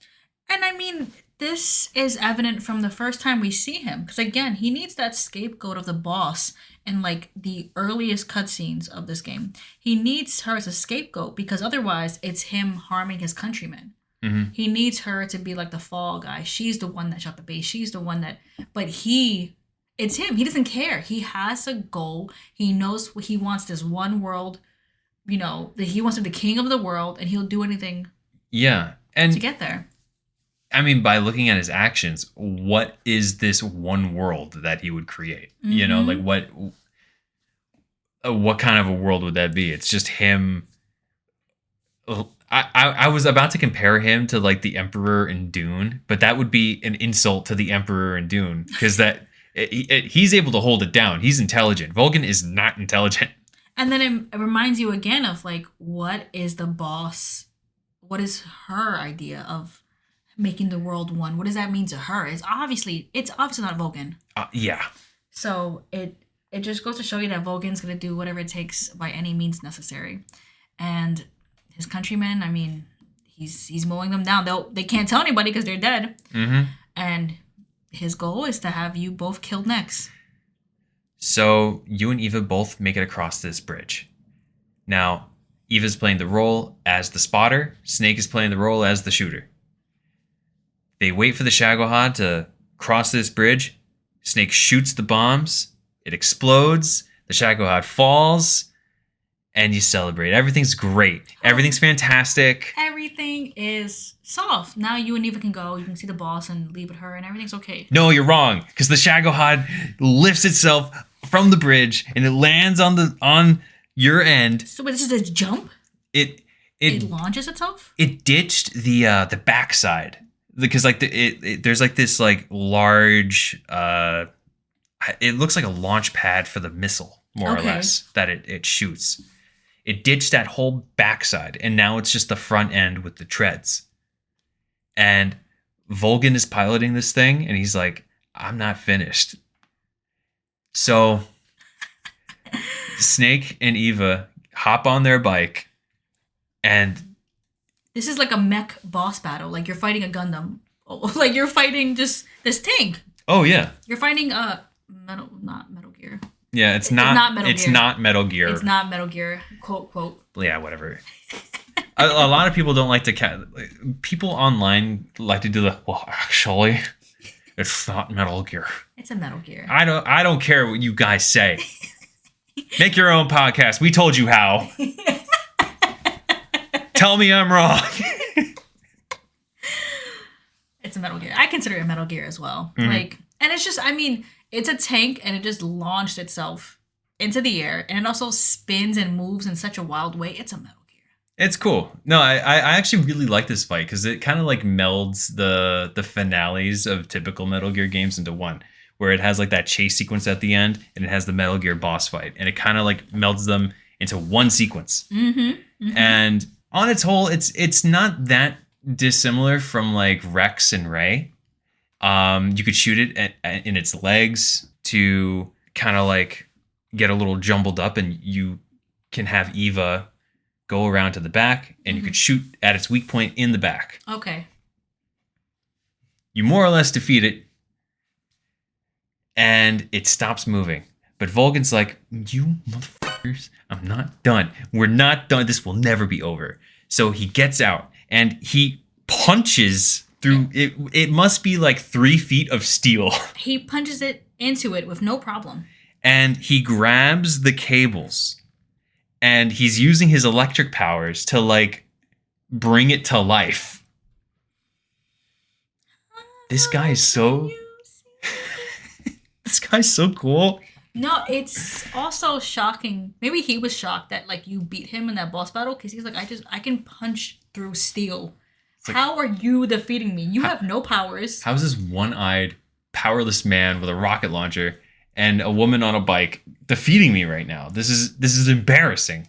And I mean, this is evident from the first time we see him. Because again, he needs that scapegoat of the boss in like the earliest cutscenes of this game. He needs her as a scapegoat because otherwise it's him harming his countrymen. Mm-hmm. He needs her to be like the fall guy. She's the one that shot the base. She's the one that... But it's him. He doesn't care. He has a goal. He knows he wants this one world, you know, that he wants to be the king of the world, and he'll do anything to get there. I mean, by looking at his actions, what is this one world that he would create? Mm-hmm. You know, like what kind of a world would that be? It's just him. I was about to compare him to like the Emperor in Dune, but that would be an insult to the Emperor in Dune because he's able to hold it down. He's intelligent. Volgin is not intelligent. And then it reminds you again of like, what is the boss? What is her idea of making the world one? What does that mean to her? It's obviously not Volgin. Yeah. So it just goes to show you that Volgin's gonna do whatever it takes by any means necessary, and his countrymen. I mean, he's mowing them down. They can't tell anybody because they're dead. Mm-hmm. And his goal is to have you both killed next. So you and Eva both make it across this bridge. Now, Eva's playing the role as the spotter. Snake is playing the role as the shooter. They wait for the Shagohod to cross this bridge. Snake shoots the bombs. It explodes. The Shagohod falls. And you celebrate. Everything's great. Everything's fantastic. Everything is solved. Now you and Eva can go. You can see the boss and leave with her, and everything's okay. No, you're wrong. Because the Shagohod lifts itself from the bridge and it lands on your end. So this is a jump? It launches itself? It ditched the backside because like there's like this like large. It looks like a launch pad for the missile, more or less, that it shoots. It ditched that whole backside, and now it's just the front end with the treads. And Volgin is piloting this thing, and he's like, I'm not finished. So Snake and Eva hop on their bike, and This is like a mech boss battle. Like you're fighting a Gundam. Oh, like you're fighting just this tank. oh yeah, You're fighting not Metal Gear. yeah, it's not not Metal it's Gear. not Metal Gear. It's not Metal Gear. Quote. Yeah, whatever. A lot of people don't like to people online like to do the well. Actually, it's not Metal Gear. It's a Metal Gear. I don't care what you guys say. Make your own podcast. We told you how. Tell me I'm wrong. It's a Metal Gear. I consider it a Metal Gear as well. Mm-hmm. Like, and it's just, I mean, it's a tank and it just launched itself into the air and it also spins and moves in such a wild way. It's a Metal Gear. It's cool. No, I actually really like this fight because it kind of like melds the finales of typical Metal Gear games into one, where it has like that chase sequence at the end and it has the Metal Gear boss fight, and it kind of like melds them into one sequence. And on its whole, it's not that dissimilar from like Rex and Ray. You could shoot it in its legs to kind of like get a little jumbled up, and you can have Eva go around to the back, and you could shoot at its weak point in the back. Okay. You more or less defeat it, and it stops moving. But Vulcan's like, you motherfuckers, I'm not done. We're not done. This will never be over. So he gets out, and he punches through it. It must be like 3 feet of steel. He punches it into it with no problem. And he grabs the cables, and he's using his electric powers to like bring it to life. This guy is so this guy's so cool. No, it's also shocking. Maybe he was shocked that like you beat him in that boss battle because he's like, I can punch through steel. like- How are you defeating me? You have no powers. How's this one-eyed, powerless man with a rocket launcher and a woman on a bike defeating me right now? This is embarrassing.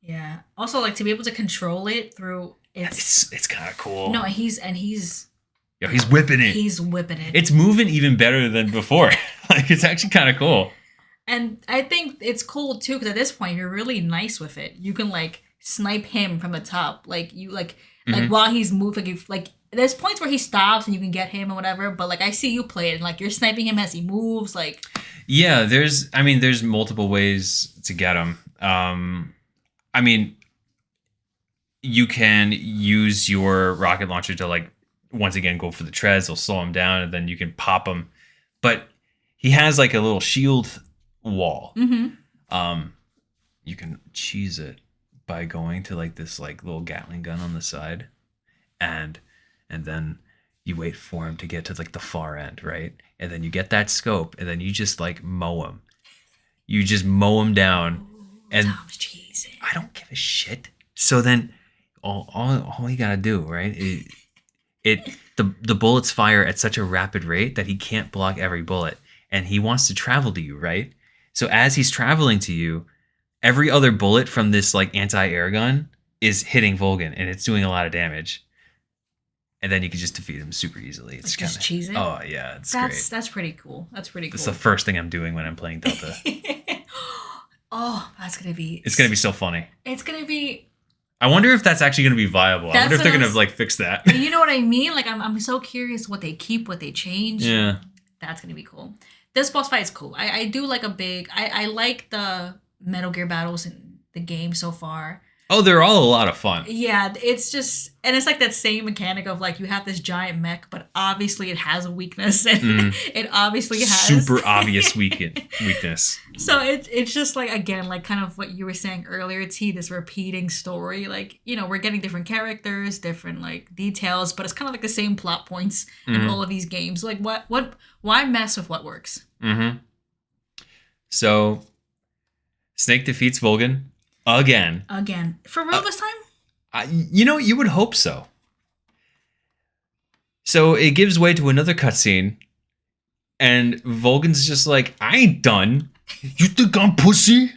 Yeah. Also, like to be able to control it through It's kind of cool. no, he's Yo, he's whipping it. he's whipping it. It's moving even better than before. Like it's actually kind of cool. And I think it's cool too because at this point you're really nice with it. You can like snipe him from the top, like you like while he's moving. Like there's points where he stops and you can get him or whatever. But like I see you play it, and like you're sniping him as he moves. Like Yeah, there's multiple ways to get him. I mean, you can use your rocket launcher to like once again go for the treads. They'll slow him down, and then you can pop him. But he has like a little shield wall. You can cheese it by going to like this like little Gatling gun on the side, and then you wait for him to get to like the far end, right? And then you get that scope, and then you just like mow him. You just mow him down, and Tom's cheesy. I don't give a shit. So then all you gotta do, right? The bullets fire at such a rapid rate that he can't block every bullet, and he wants to travel to you, right? So as he's traveling to you, every other bullet from this like anti-air gun is hitting Volgan, and it's doing a lot of damage. And then you can just defeat him super easily. It's Like, just kinda, cheese it? Oh yeah, it's great. That's pretty cool. That's pretty cool. That's the first thing I'm doing when I'm playing Delta. Oh, that's gonna be. It's gonna be so funny. It's gonna be. I wonder if that's actually gonna be viable. I That's wonder if they're what I gonna was- like fix that. You know what I mean? Like I'm so curious what they keep, what they change. Yeah. That's gonna be cool. This boss fight is cool. I do like I like the Metal Gear battles in the game so far. Oh, they're all a lot of fun. Yeah, it's just, and it's like that same mechanic of like you have this giant mech, but obviously it has a weakness, and it obviously has Super obvious weakness. So it's just like, again, like kind of what you were saying earlier, T, this repeating story. Like, you know, we're getting different characters, different like details, but it's kind of like the same plot points in all of these games. Like why mess with what works? So Snake defeats Volgan again. Again. For real this time? You would hope so. So it gives way to another cutscene, and Volgan's just like, I ain't done. You think I'm pussy?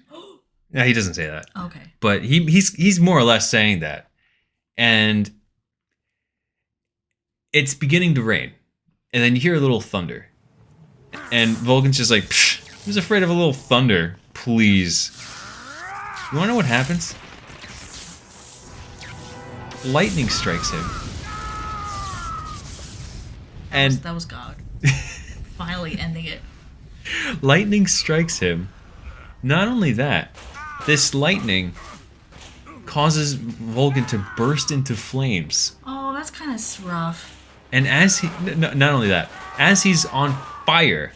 No, he doesn't say that. Okay. But he's more or less saying that. And it's beginning to rain. And then you hear a little thunder. And Volgan's just like, who's afraid of a little thunder? Please. You want to know what happens? Lightning strikes him. And That was God. Finally ending it. lightning strikes him. Not only that, this lightning causes Vulcan to burst into flames. Oh, that's kind of rough. And as he, not only that, as he's on fire,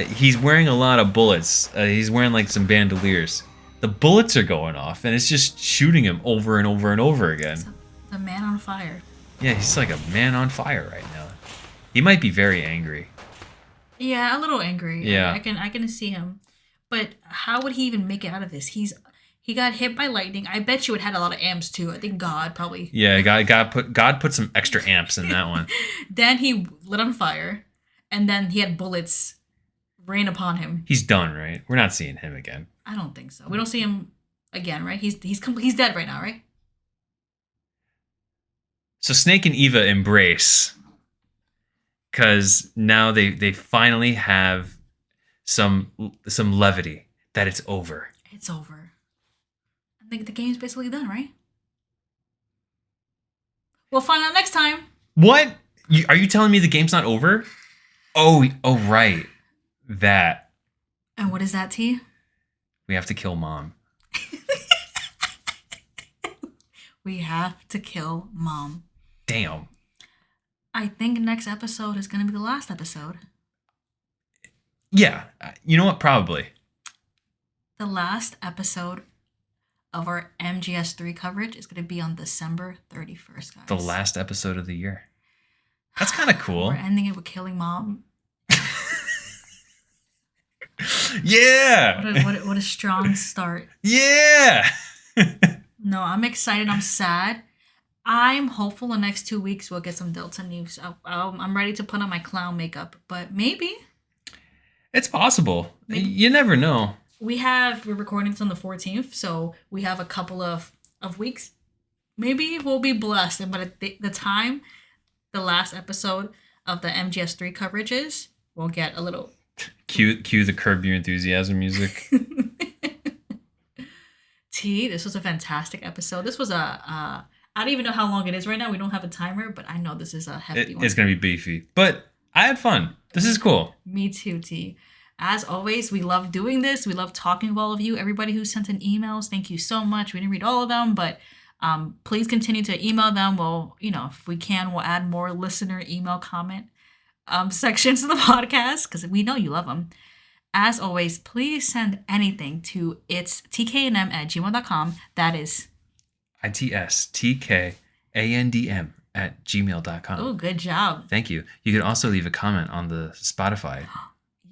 he's wearing a lot of bullets. He's wearing like some bandoliers. The bullets are going off, and it's just shooting him over and over and over again. The man on fire. Yeah, he's like a man on fire right now. He might be very angry. Yeah, a little angry. Yeah. I can see him. But how would he even make it out of this? He got hit by lightning. I bet you it had a lot of amps too. I think God probably. Yeah, God put some extra amps in that one. Then he lit on fire, and then he had bullets rain upon him. He's done, right? We're not seeing him again. I don't think so. We don't see him again, right? He's dead right now, right? So Snake and Eva embrace, because now they finally have some levity that it's over. It's over. I think the game's basically done, right? We'll find out next time. What? Are you telling me the game's not over? Oh, right. That. And what is that, T? We have to kill Mom. We have to kill Mom. Damn. I think next episode is going to be the last episode. Yeah. You know what? Probably. The last episode of our MGS3 coverage is going to be on December 31st, guys. The last episode of the year. That's kind of cool. We're ending it with killing Mom. Yeah. What a strong start. Yeah. No, I'm excited. I'm sad. I'm hopeful the next 2 weeks we'll get some Delta news. I'm ready to put on my clown makeup, but maybe. It's possible. You never know. We're recording this on the 14th, so we have a couple of weeks. Maybe we'll be blessed, and by the time the last episode of the MGS3 coverage is, we'll get a little... Cue the Curb Your Enthusiasm music. T, this was a fantastic episode. This was I don't even know how long it is right now. We don't have a timer, but I know this is a hefty one. It's going to be beefy. But I had fun. This is cool. Me too, T. As always, we love doing this. We love talking with all of you. Everybody who sent in emails, thank you so much. We didn't read all of them, but please continue to email them. We'll, if we can, we'll add more listener email comment sections to the podcast because we know you love them. As always, please send anything to it's tkandm@gmail.com. That is itstkandm@gmail.com. Oh, good job. Thank you. You could also leave a comment on the Spotify.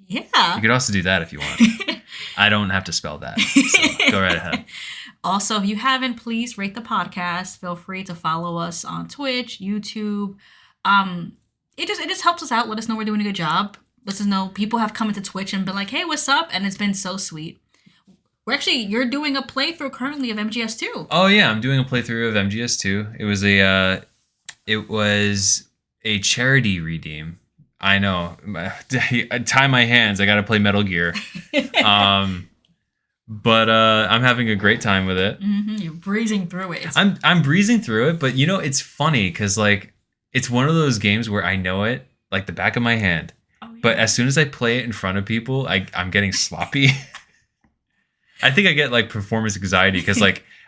Yeah. You could also do that if you want. I don't have to spell that. So go right ahead. Also, if you haven't, please rate the podcast. Feel free to follow us on Twitch, YouTube. It just helps us out. Let us know we're doing a good job. Let us know people have come into Twitch and been like, hey, what's up? And it's been so sweet. You're doing a playthrough currently of MGS2. Oh yeah, I'm doing a playthrough of MGS2. It was a charity redeem. I know. I tie my hands. I got to play Metal Gear. But I'm having a great time with it. Mm-hmm. You're breezing through it. I'm breezing through it, but it's funny because it's one of those games where I know it like the back of my hand. Oh, yeah. But as soon as I play it in front of people, I'm getting sloppy. I think I get performance anxiety because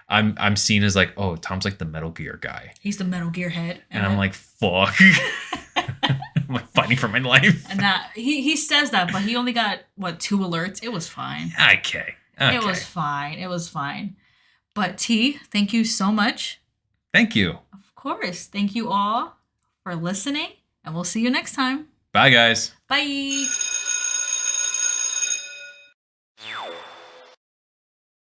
I'm seen as oh, Tom's the Metal Gear guy. He's the Metal Gear head. And I'm like, fuck. I'm fighting for my life. And that he says that, but he only got 2 alerts. It was fine. Okay. It was fine. It was fine. But T, thank you so much. Thank you. Of course. Thank you all for listening, and we'll see you next time. Bye, guys. Bye.